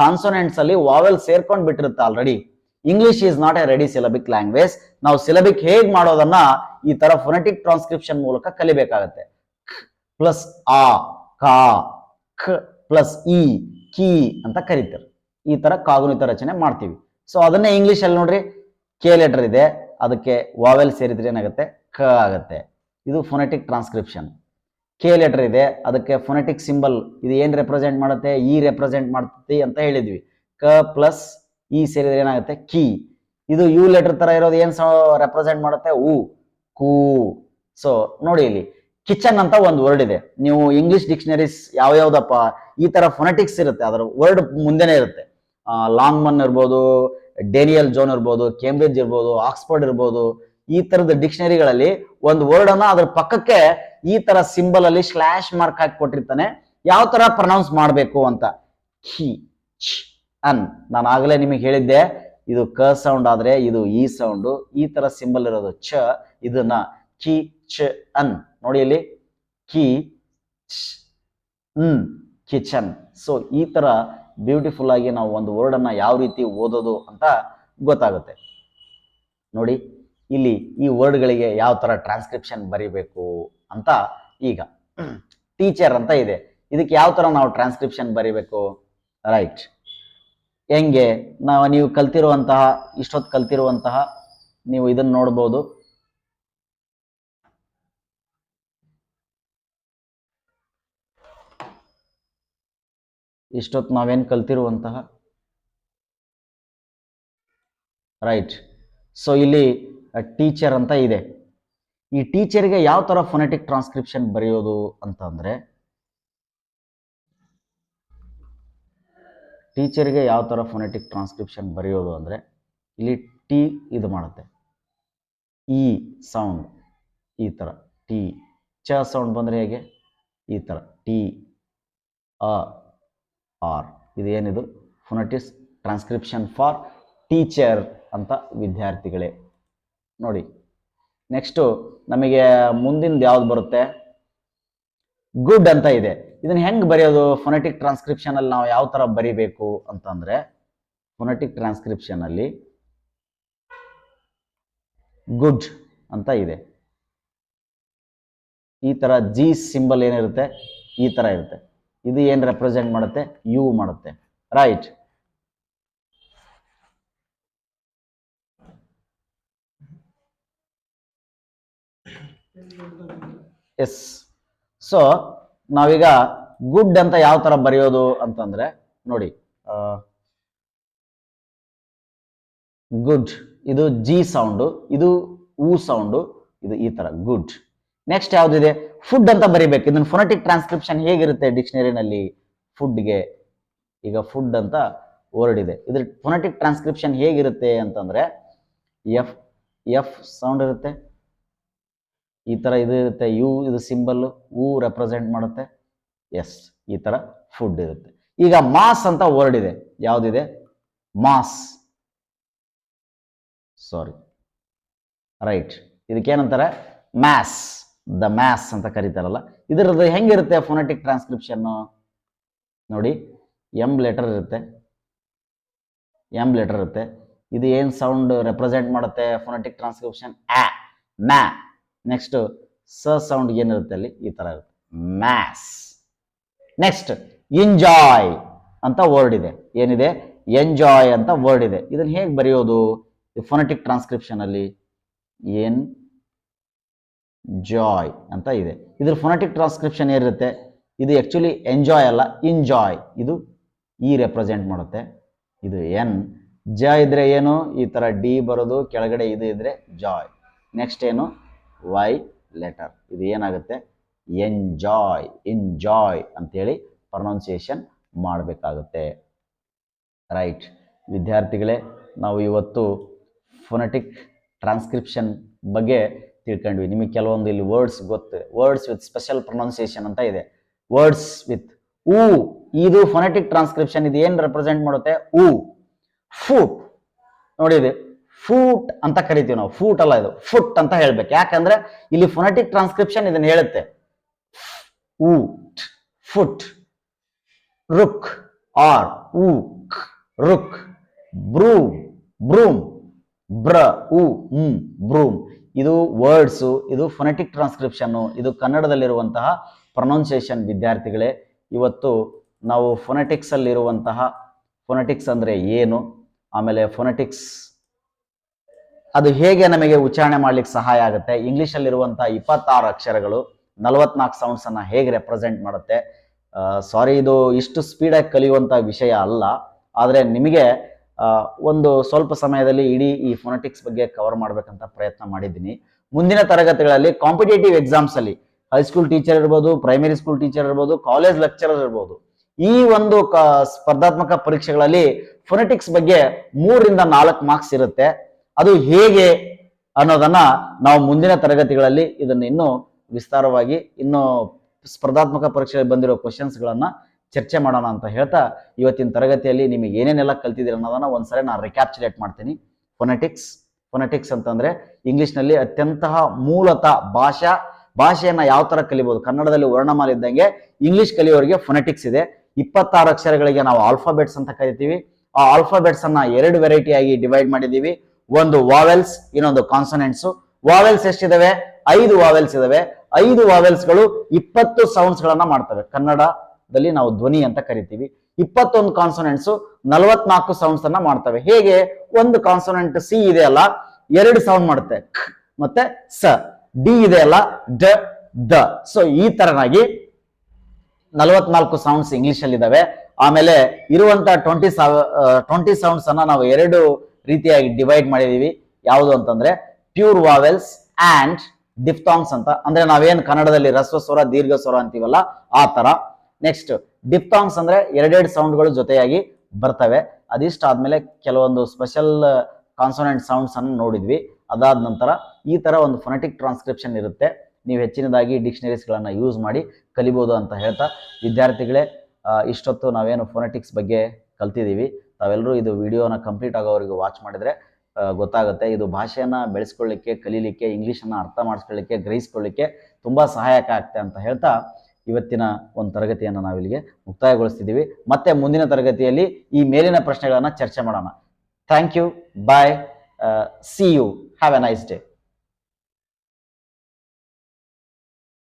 ಕಾನ್ಸೋನೆಂಟ್ಸ್ ಅಲ್ಲಿ ವಾವೆಲ್ ಸೇರ್ಕೊಂಡ್ ಬಿಟ್ಟಿರುತ್ತೆ already. English is not a ready syllabic language. ನಾವು ಸಿಲಬಿಕ್ ಹೇಗ್ ಮಾಡೋದನ್ನ ಈ ತರ ಫೊನೆಟಿಕ್ ಟ್ರಾನ್ಸ್ಕ್ರಿಪ್ಷನ್ ಮೂಲಕ ಕಲಿಬೇಕಾಗತ್ತೆ. ಪ್ಲಸ್ ಆ, ಕಾ, ಖ ಪ್ಲಸ್ ಇ, ಕಿ ಅಂತ ಕರೀತಾರೆ. ಈ ತರ ಕಾಗುಣಿತ ರಚನೆ ಮಾಡ್ತೀವಿ. ಸೊ ಅದನ್ನೇ ಇಂಗ್ಲಿಷ್ ಅಲ್ಲಿ ನೋಡ್ರಿ, ಕೆ ಲೆಟರ್ ಇದೆ, ಅದಕ್ಕೆ ವಾವೆಲ್ ಸೇರಿದ್ರೆ ಏನಾಗುತ್ತೆ, ಕ ಆಗುತ್ತೆ. ಇದು ಫೊನೆಟಿಕ್ ಟ್ರಾನ್ಸ್ಕ್ರಿಪ್ಷನ್. ಕೆ ಲೆಟರ್ ಇದೆ, ಅದಕ್ಕೆ ಫೊನೆಟಿಕ್ ಸಿಂಬಲ್ ಇದು ಏನ್ ರೆಪ್ರೆಸೆಂಟ್ ಮಾಡುತ್ತೆ, ಇ ರೆಪ್ರೆಸೆಂಟ್ ಮಾಡುತ್ತೆ ಅಂತ ಹೇಳಿದ್ವಿ. ಕ ಪ್ಲಸ್ ಇ ಸೇರಿದ್ರೆ ಏನಾಗುತ್ತೆ, ಕಿ. ಇದು ಯು ಲೆಟರ್ ತರ ಇರೋದು ಏನ್ ರೆಪ್ರೆಸೆಂಟ್ ಮಾಡುತ್ತೆ, ಉ, ಕು. ಸೊ ನೋಡಿ ಇಲ್ಲಿ ಕಿಚನ್ ಅಂತ ಒಂದು ವರ್ಡ್ ಇದೆ. ನೀವು ಇಂಗ್ಲಿಷ್ ಡಿಕ್ಷನರೀಸ್ ಯಾವ್ಯಾವ್ದಪ್ಪ ಈ ತರ ಫೊನೆಟಿಕ್ಸ್ ಇರುತ್ತೆ, ಅದರ ವರ್ಡ್ ಮುಂದೆನೆ ಇರುತ್ತೆ. ಲಾಂಗ್ ಮನ್ ಇರ್ಬೋದು, ಡೇನಿಯಲ್ ಜೋನ್ ಇರ್ಬೋದು, ಕೇಂಬ್ರಿಡ್ಜ್ ಇರ್ಬೋದು, ಆಕ್ಸ್ಫರ್ಡ್ ಇರ್ಬೋದು. ಈ ತರದ ಡಿಕ್ಷನರಿಗಳಲ್ಲಿ ಒಂದು ವರ್ಡ್ ಅನ್ನ ಅದ್ರ ಪಕ್ಕಕ್ಕೆ ಈ ತರ ಸಿಂಬಲ್ ಅಲ್ಲಿ ಸ್ಲಾಶ್ ಮಾರ್ಕ್ ಹಾಕಿ ಕೊಟ್ಟಿರ್ತಾನೆ, ಯಾವ ತರ ಪ್ರೊನೌನ್ಸ್ ಮಾಡಬೇಕು ಅಂತ. ಖಿ, ಛ್, ಅನ್. ನಾನು ಆಗಲೇ ನಿಮಗೆ ಹೇಳಿದ್ದೆ, ಇದು ಕ ಸೌಂಡ್ ಆದ್ರೆ ಇದು ಈ ಸೌಂಡ್. ಈ ತರ ಸಿಂಬಲ್ ಇರೋದು ಛ, ಇದನ್ನ ಖಿ, ಛ್, ಅನ್. ನೋಡಿ ಇಲ್ಲಿ ಕಿ, ಕಿಚನ್. ಸೊ ಈ ತರ ಬ್ಯೂಟಿಫುಲ್ ಆಗಿ ನಾವು ಒಂದು ವರ್ಡ್ ಅನ್ನ ಯಾವ ರೀತಿ ಓದೋದು ಅಂತ ಗೊತ್ತಾಗುತ್ತೆ. ನೋಡಿ ಇಲ್ಲಿ ಈ ವರ್ಡ್ಗಳಿಗೆ ಯಾವ ತರ ಟ್ರಾನ್ಸ್ಕ್ರಿಪ್ಷನ್ ಬರಿಬೇಕು ಅಂತ. ಈಗ ಟೀಚರ್ ಅಂತ ಇದೆ, ಇದಕ್ಕೆ ಯಾವ ತರ ನಾವು ಟ್ರಾನ್ಸ್ಕ್ರಿಪ್ಷನ್ ಬರಿಬೇಕು. ರೈಟ್. ಹೆಂಗೆ ನೀವು ಕಲ್ತಿರುವಂತಹ ಇಷ್ಟೊತ್ತು ಕಲ್ತಿರುವಂತಹ ನೀವು ಇದನ್ನ ನೋಡ್ಬೋದು. ಇಷ್ಟೊತ್ತು ನಾವೇನ್ ಕಲ್ತಿರುವಂತಹ. ರೈಟ್. ಸೊ ಇಲ್ಲಿ ಟೀಚರ್ ಅಂತ ಇದೆ. ಈ ಟೀಚರ್ಗೆ ಯಾವ ತರ ಫೊನೆಟಿಕ್ ಟ್ರಾನ್ಸ್ಕ್ರಿಪ್ಷನ್ ಬರೆಯೋದು ಅಂತ ಅಂದ್ರೆ, ಟೀಚರ್ಗೆ ಯಾವ ತರ ಫೊನೆಟಿಕ್ ಟ್ರಾನ್ಸ್ಕ್ರಿಪ್ಷನ್ ಬರೆಯೋದು ಅಂದ್ರೆ, ಇಲ್ಲಿ ಟಿ ಇದು ಮಾಡುತ್ತೆ, ಈ ಸೌಂಡ್ ಈ ತರ, ಟಿ. ಚ ಸೌಂಡ್ ಬಂದ್ರೆ ಹೇಗೆ, ಈ ತರ ಟಿ, ಅ, ಆರ್. ಇದು ಏನಿದು ಫೊನೆಟಿಕ್ಸ್ ಟ್ರಾನ್ಸ್ಕ್ರಿಪ್ಷನ್ ಫಾರ್ ಟೀಚರ್ ಅಂತ ವಿದ್ಯಾರ್ಥಿಗಳೇ ನೋಡಿ. ನೆಕ್ಸ್ಟ್ ನಮಗೆ ಮುಂದಿನ ಯಾವ್ದು ಬರುತ್ತೆ, ಗುಡ್ ಅಂತ ಇದೆ. ಇದನ್ನ ಹೆಂಗ್ ಬರೆಯೋದು ಫೊನೆಟಿಕ್ ಟ್ರಾನ್ಸ್ಕ್ರಿಪ್ಷನ್ ಅಲ್ಲಿ ನಾವು ಯಾವ ತರ ಬರಿಬೇಕು ಅಂತಂದ್ರೆ, ಫೊನೆಟಿಕ್ ಟ್ರಾನ್ಸ್ಕ್ರಿಪ್ಷನ್ ಅಲ್ಲಿ ಗುಡ್ ಅಂತ ಇದೆ. ಈ ತರ ಜಿ ಸಿಂಬಲ್ ಏನಿರುತ್ತೆ ಈ ತರ ಇರುತ್ತೆ. ಇದು ಏನ್ ರೆಪ್ರೆಸೆಂಟ್ ಮಾಡುತ್ತೆ, ಯು ಮಾಡುತ್ತೆ. ರೈಟ್. ಎಸ್. ಸೊ ನಾವೀಗ ಗುಡ್ ಅಂತ ಯಾವ ತರ ಬರೆಯೋದು ಅಂತಂದ್ರೆ ನೋಡಿ, ಗುಡ್ ಇದು ಜಿ ಸೌಂಡು, ಇದು ಊ ಸೌಂಡು, ಇದು ಈ ತರ ಗುಡ್. ನೆಕ್ಸ್ಟ್ ಯಾವ್ದಿದೆ, ಫುಡ್ ಅಂತ ಬರಿಬೇಕು. ಇದನ್ನ ಫೊನೆಟಿಕ್ ಟ್ರಾನ್ಸ್ಕ್ರಿಪ್ಷನ್ ಹೇಗಿರುತ್ತೆ ಡಿಕ್ಷನರಿನಲ್ಲಿ ಫುಡ್ಗೆ. ಈಗ ಫುಡ್ ಅಂತ ವರ್ಡ್ ಇದೆ, ಇದ್ರ ಫೊನೆಟಿಕ್ ಟ್ರಾನ್ಸ್ಕ್ರಿಪ್ಷನ್ ಹೇಗಿರುತ್ತೆ ಅಂತಂದ್ರೆ, ಎಫ್ ಎಫ್ ಸೌಂಡ್ ಇರುತ್ತೆ, ಈ ತರ ಇದು ಇರುತ್ತೆ, ಯು ಇದು ಸಿಂಬಲ್, ಊ ರೆಪ್ರೆಸೆಂಟ್ ಮಾಡುತ್ತೆ, ಎಸ್ ಈ ತರ ಫುಡ್ ಇರುತ್ತೆ. ಈಗ ಮಾಸ್ ಅಂತ ವರ್ಡ್ ಇದೆ, ಯಾವ್ದಿದೆ, ಮಾಸ್. Sorry, right. ಇದಕ್ಕೇನಂತಾರೆ, ಮ್ಯಾಸ್, ದ ಮ್ಯಾಸ್ ಅಂತ ಕರೀತಾರಲ್ಲ. ಇದರದ್ದು ಹೆಂಗಿರುತ್ತೆ ಫೊನೆಟಿಕ್ ಟ್ರಾನ್ಸ್ಕ್ರಿಪ್ಷನ್ ನೋಡಿ, ಎಂ ಲೆಟರ್ ಇರುತ್ತೆ, ಎಂ ಲೆಟರ್ ಇರುತ್ತೆ. ಇದು ಏನ್ ಸೌಂಡ್ ರೆಪ್ರೆಸೆಂಟ್ ಮಾಡುತ್ತೆ ಫೊನೆಟಿಕ್ ಟ್ರಾನ್ಸ್ಕ್ರಿಪ್ಷನ್, ಆ, ಮ್ಯಾ. ನೆಕ್ಸ್ಟ್ ಸ ಸೌಂಡ್ ಏನಿರುತ್ತೆ ಅಲ್ಲಿ ಈ ತರ ಇರುತ್ತೆ, ಮ್ಯಾಸ್. ನೆಕ್ಸ್ಟ್ ಎಂಜಾಯ್ ಅಂತ ವರ್ಡ್ ಇದೆ, ಏನಿದೆ, ಎಂಜಾಯ್ ಅಂತ ವರ್ಡ್ ಇದೆ. ಇದನ್ನ ಹೇಗೆ ಬರೆಯೋದು ಫೊನೆಟಿಕ್ ಟ್ರಾನ್ಸ್ಕ್ರಿಪ್ಷನ್ ಅಲ್ಲಿ, ಎನ್ ಜಾಯ್ ಅಂತ ಇದೆ. ಇದ್ರ ಫೊನೆಟಿಕ್ ಟ್ರಾನ್ಸ್ಕ್ರಿಪ್ಷನ್ ಏನಿರುತ್ತೆ, ಇದು ಆ್ಯಕ್ಚುಲಿ ಎಂಜಾಯ್ ಅಲ್ಲ, ಇಂಜಾಯ್. ಇದು ಇ ರೆಪ್ರೆಸೆಂಟ್ ಮಾಡುತ್ತೆ, ಇದು ಎನ್. ಜ ಇದ್ರೆ ಏನು, ಈ ಥರ ಡಿ ಬರೋದು, ಕೆಳಗಡೆ ಇದು ಇದ್ರೆ ಜಾಯ್. ನೆಕ್ಸ್ಟ್ ಏನು, ವೈ ಲೆಟರ್. ಇದು ಏನಾಗುತ್ತೆ, ಎಂಜಾಯ್, ಇಂಜಾಯ್ ಅಂತೇಳಿ ಪ್ರೊನೌನ್ಸಿಯೇಷನ್ ಮಾಡಬೇಕಾಗುತ್ತೆ. ರೈಟ್ ವಿದ್ಯಾರ್ಥಿಗಳೇ, ನಾವು ಇವತ್ತು ಫೊನೆಟಿಕ್ ಟ್ರಾನ್ಸ್ಕ್ರಿಪ್ಷನ್ ಬಗ್ಗೆ ತಿಳ್ಕೊಂಡ್ವಿ. ನಿಮಗೆ ಕೆಲವೊಂದು ಇಲ್ಲಿ ವರ್ಡ್ಸ್ ಗೊತ್ತು, ವರ್ಡ್ಸ್ ವಿತ್ ಸ್ಪೆಷಲ್ ಪ್ರೊನೌನ್ಸಿಯೇಷನ್ ಅಂತ ಇದೆ. ವರ್ಡ್ಸ್ ವಿತ್ ಊ, ಇದು ಫೊನೆಟಿಕ್ ಟ್ರಾನ್ಸ್ಕ್ರಿಪ್ಷನ್. ಇದು ಏನು ರೆಪ್ರೆಸೆಂಟ್ ಮಾಡುತ್ತೆ, ಊ. ಫೂಟ್ ನೋಡಿದೆ, ಫೂಟ್ ಅಂತ ಕರಿತೀವಿ ನಾವು, ಫೂಟ್ ಅಲ್ಲ ಇದು, ಫುಟ್ ಅಂತ ಹೇಳ್ಬೇಕು. ಯಾಕಂದ್ರೆ ಇಲ್ಲಿ ಫೊನೆಟಿಕ್ ಟ್ರಾನ್ಸ್ಕ್ರಿಪ್ಷನ್ ಇದನ್ನ ಹೇಳುತ್ತೆ. ಊಟ್, ಫುಟ್. ರುಕ್ ಆರ್ ಊಕ್, ರುಕ್. Broom, broom. ಬ್ರ ಉ ಬ್ರೂಮ್. ಇದು ವರ್ಡ್ಸು, ಇದು ಫೊನೆಟಿಕ್ ಟ್ರಾನ್ಸ್ಕ್ರಿಪ್ಷನ್ನು, ಇದು ಕನ್ನಡದಲ್ಲಿರುವಂತಹ ಪ್ರೊನೌನ್ಸಿಯೇಷನ್. ವಿದ್ಯಾರ್ಥಿಗಳೇ, ಇವತ್ತು ನಾವು ಫೊನೆಟಿಕ್ಸ್ ಅಲ್ಲಿರುವಂತಹ, ಫೊನೆಟಿಕ್ಸ್ ಅಂದ್ರೆ ಏನು, ಆಮೇಲೆ ಫೊನೆಟಿಕ್ಸ್ ಅದು ಹೇಗೆ ನಮಗೆ ಉಚ್ಚಾರಣೆ ಮಾಡ್ಲಿಕ್ಕೆ ಸಹಾಯ ಆಗುತ್ತೆ, ಇಂಗ್ಲಿಷಲ್ಲಿರುವಂತಹ 26 ಅಕ್ಷರಗಳು 44 ಸೌಂಡ್ಸ್ ಅನ್ನ ಹೇಗೆ ರೆಪ್ರೆಸೆಂಟ್ ಮಾಡುತ್ತೆ. ಸಾರಿ, ಇದು ಇಷ್ಟು ಸ್ಪೀಡಾಗಿ ಕಲಿಯುವಂತ ವಿಷಯ ಅಲ್ಲ, ಆದರೆ ನಿಮಗೆ ಒಂದು ಸ್ವಲ್ಪ ಸಮಯದಲ್ಲಿ ಇಡೀ ಈ ಫೊನೆಟಿಕ್ಸ್ ಬಗ್ಗೆ ಕವರ್ ಮಾಡ್ಬೇಕಂತ ಪ್ರಯತ್ನ ಮಾಡಿದ್ದೀನಿ. ಮುಂದಿನ ತರಗತಿಗಳಲ್ಲಿ ಕಾಂಪಿಟೇಟಿವ್ ಎಕ್ಸಾಮ್ಸ್ ಅಲ್ಲಿ ಹೈಸ್ಕೂಲ್ ಟೀಚರ್ ಇರ್ಬೋದು, ಪ್ರೈಮರಿ ಸ್ಕೂಲ್ ಟೀಚರ್ ಇರ್ಬೋದು, ಕಾಲೇಜ್ ಲೆಕ್ಚರರ್ ಇರ್ಬೋದು, ಈ ಒಂದು ಸ್ಪರ್ಧಾತ್ಮಕ ಪರೀಕ್ಷೆಗಳಲ್ಲಿ ಫೊನೆಟಿಕ್ಸ್ ಬಗ್ಗೆ 3 ರಿಂದ 4 ಮಾರ್ಕ್ಸ್ ಇರುತ್ತೆ. ಅದು ಹೇಗೆ ಅನ್ನೋದನ್ನ ನಾವು ಮುಂದಿನ ತರಗತಿಗಳಲ್ಲಿ ಇದನ್ನು ಇನ್ನೂ ವಿಸ್ತಾರವಾಗಿ, ಇನ್ನು ಸ್ಪರ್ಧಾತ್ಮಕ ಪರೀಕ್ಷೆಯಲ್ಲಿ ಬಂದಿರೋ ಕ್ವಶನ್ಸ್ಗಳನ್ನ ಚರ್ಚೆ ಮಾಡೋಣ ಅಂತ ಹೇಳ್ತಾ, ಇವತ್ತಿನ ತರಗತಿಯಲ್ಲಿ ನಿಮಗೆ ಏನೇನೆಲ್ಲ ಕಲ್ತಿದ್ದೀರ ಅನ್ನೋದನ್ನ ಒಂದ್ಸರಿ ನಾನು ರಿಕ್ಯಾಪ್ಚುಲೇಟ್ ಮಾಡ್ತೀನಿ. ಫೊನೆಟಿಕ್ಸ್ ಅಂತಂದ್ರೆ ಇಂಗ್ಲಿಷ್ನಲ್ಲಿ ಅತ್ಯಂತಹ ಮೂಲತಃ ಭಾಷೆಯನ್ನ ಯಾವ ತರ ಕಲಿಬಹುದು, ಕನ್ನಡದಲ್ಲಿ ವರ್ಣಮಾಲೆ ಇದ್ದಂಗೆ ಇಂಗ್ಲಿಷ್ ಕಲಿಯೋರಿಗೆ ಫೊನೆಟಿಕ್ಸ್ ಇದೆ. 26 ಅಕ್ಷರಗಳಿಗೆ ನಾವು ಆಲ್ಫಾಬೆಟ್ಸ್ ಅಂತ ಕರಿತೀವಿ. ಆ ಆಲ್ಫಾಬೆಟ್ಸ್ ಅನ್ನ 2 ವೆರೈಟಿ ಆಗಿ ಡಿವೈಡ್ ಮಾಡಿದೀವಿ. ಒಂದು ವಾವೆಲ್ಸ್, ಇನ್ನೊಂದು ಕಾನ್ಸನೆಂಟ್ಸ್. ವಾವೆಲ್ಸ್ ಎಷ್ಟಿದಾವೆ, 5 ವಾವೆಲ್ಸ್ ಇದಾವೆ. 5 ವಾವೆಲ್ಸ್ಗಳು 20 ಸೌಂಡ್ಸ್ ಗಳನ್ನ ಮಾಡ್ತವೆ. ಕನ್ನಡದಲ್ಲಿ ನಾವು ಧ್ವನಿ ಅಂತ ಕರಿತೀವಿ. 21 ಕಾನ್ಸನೆಂಟ್ಸ್ 44 ಸೌಂಡ್ಸ್ ಅನ್ನ ಮಾಡ್ತವೆ. ಹೇಗೆ, ಒಂದು ಕಾನ್ಸನೆಂಟ್ ಸಿ ಇದೆ ಅಲ್ಲ, 2 ಸೌಂಡ್ ಮಾಡುತ್ತೆ, ಖ ಮತ್ತೆ ಸ. ಡಿ ಇದೆ ಅಲ್ಲ, ಡ ದ. ಸೊ ಈ ತರನಾಗಿ 44 ಸೌಂಡ್ಸ್ ಇಂಗ್ಲಿಷ್ ಅಲ್ಲಿ ಇದಾವೆ. ಆಮೇಲೆ ಇರುವಂತ 20 ಸೌಂಡ್ಸ್ ಅನ್ನ ನಾವು 2 ರೀತಿಯಾಗಿ ಡಿವೈಡ್ ಮಾಡಿದೀವಿ. ಯಾವುದು ಅಂತಂದ್ರೆ ಪ್ಯೂರ್ ವಾವೆಲ್ಸ್ ಅಂಡ್ ಡಿಫ್ತಾಂಗ್ಸ್ ಅಂತ. ಅಂದ್ರೆ ನಾವೇನ್ ಕನ್ನಡದಲ್ಲಿ ರಸ್ವ ಸ್ವರ, ದೀರ್ಘ ಸ್ವರ ಅಂತೀವಲ್ಲ, ಆ ತರ. ನೆಕ್ಸ್ಟ್ ಡಿಫ್ತಾಂಗ್ಸ್ ಅಂದ್ರೆ 2 ಸೌಂಡ್ಗಳು ಜೊತೆಯಾಗಿ ಬರ್ತವೆ. ಅದಿಷ್ಟ ಆದ್ಮೇಲೆ ಕೆಲವೊಂದು ಸ್ಪೆಷಲ್ ಕಾನ್ಸೋನೆಂಟ್ ಸೌಂಡ್ಸ್ ಅನ್ನು ನೋಡಿದ್ವಿ. ಅದಾದ ನಂತರ ಈ ತರ ಒಂದು ಫೊನೆಟಿಕ್ ಟ್ರಾನ್ಸ್ಕ್ರಿಪ್ಷನ್ ಇರುತ್ತೆ. ನೀವು ಹೆಚ್ಚಿನದಾಗಿ ಡಿಕ್ಷನರೀಸ್ಗಳನ್ನ ಯೂಸ್ ಮಾಡಿ ಕಲಿಬಹುದು ಅಂತ ಹೇಳ್ತಾ, ವಿದ್ಯಾರ್ಥಿಗಳೇ, ಇಷ್ಟೊತ್ತು ನಾವೇನು ಫೊನೆಟಿಕ್ಸ್ ಬಗ್ಗೆ ಕಲ್ತಿದ್ದೀವಿ, ತಾವೆಲ್ಲರೂ ಇದು ವಿಡಿಯೋನ ಕಂಪ್ಲೀಟ್ ಆಗೋವರೆಗೂ ವಾಚ್ ಮಾಡಿದ್ರೆ ಗೊತ್ತಾಗುತ್ತೆ. ಇದು ಭಾಷೆಯನ್ನ ಬೆಳೆಸ್ಕೊಳ್ಳಿಕ್ಕೆ, ಕಲೀಲಿಕ್ಕೆ, ಇಂಗ್ಲೀಷನ್ನ ಅರ್ಥ ಮಾಡಿಸ್ಕೊಳ್ಳಿಕ್ಕೆ, ಗ್ರಹಿಸ್ಕೊಳ್ಳಿಕ್ಕೆ ತುಂಬಾ ಸಹಾಯಕ ಆಗ್ತದೆ ಅಂತ ಹೇಳ್ತಾ, ಇವತ್ತಿನ ಒಂದು ತರಗತಿಯನ್ನು ನಾವಿಲ್ಲಿಗೆ ಮುಕ್ತಾಯಗೊಳಿಸ್ತಿದ್ದೀವಿ. ಮತ್ತೆ ಮುಂದಿನ ತರಗತಿಯಲ್ಲಿ ಈ ಮೇಲಿನ ಪ್ರಶ್ನೆಗಳನ್ನ ಚರ್ಚೆ ಮಾಡೋಣ. Thank you, bye, see you, have a nice day.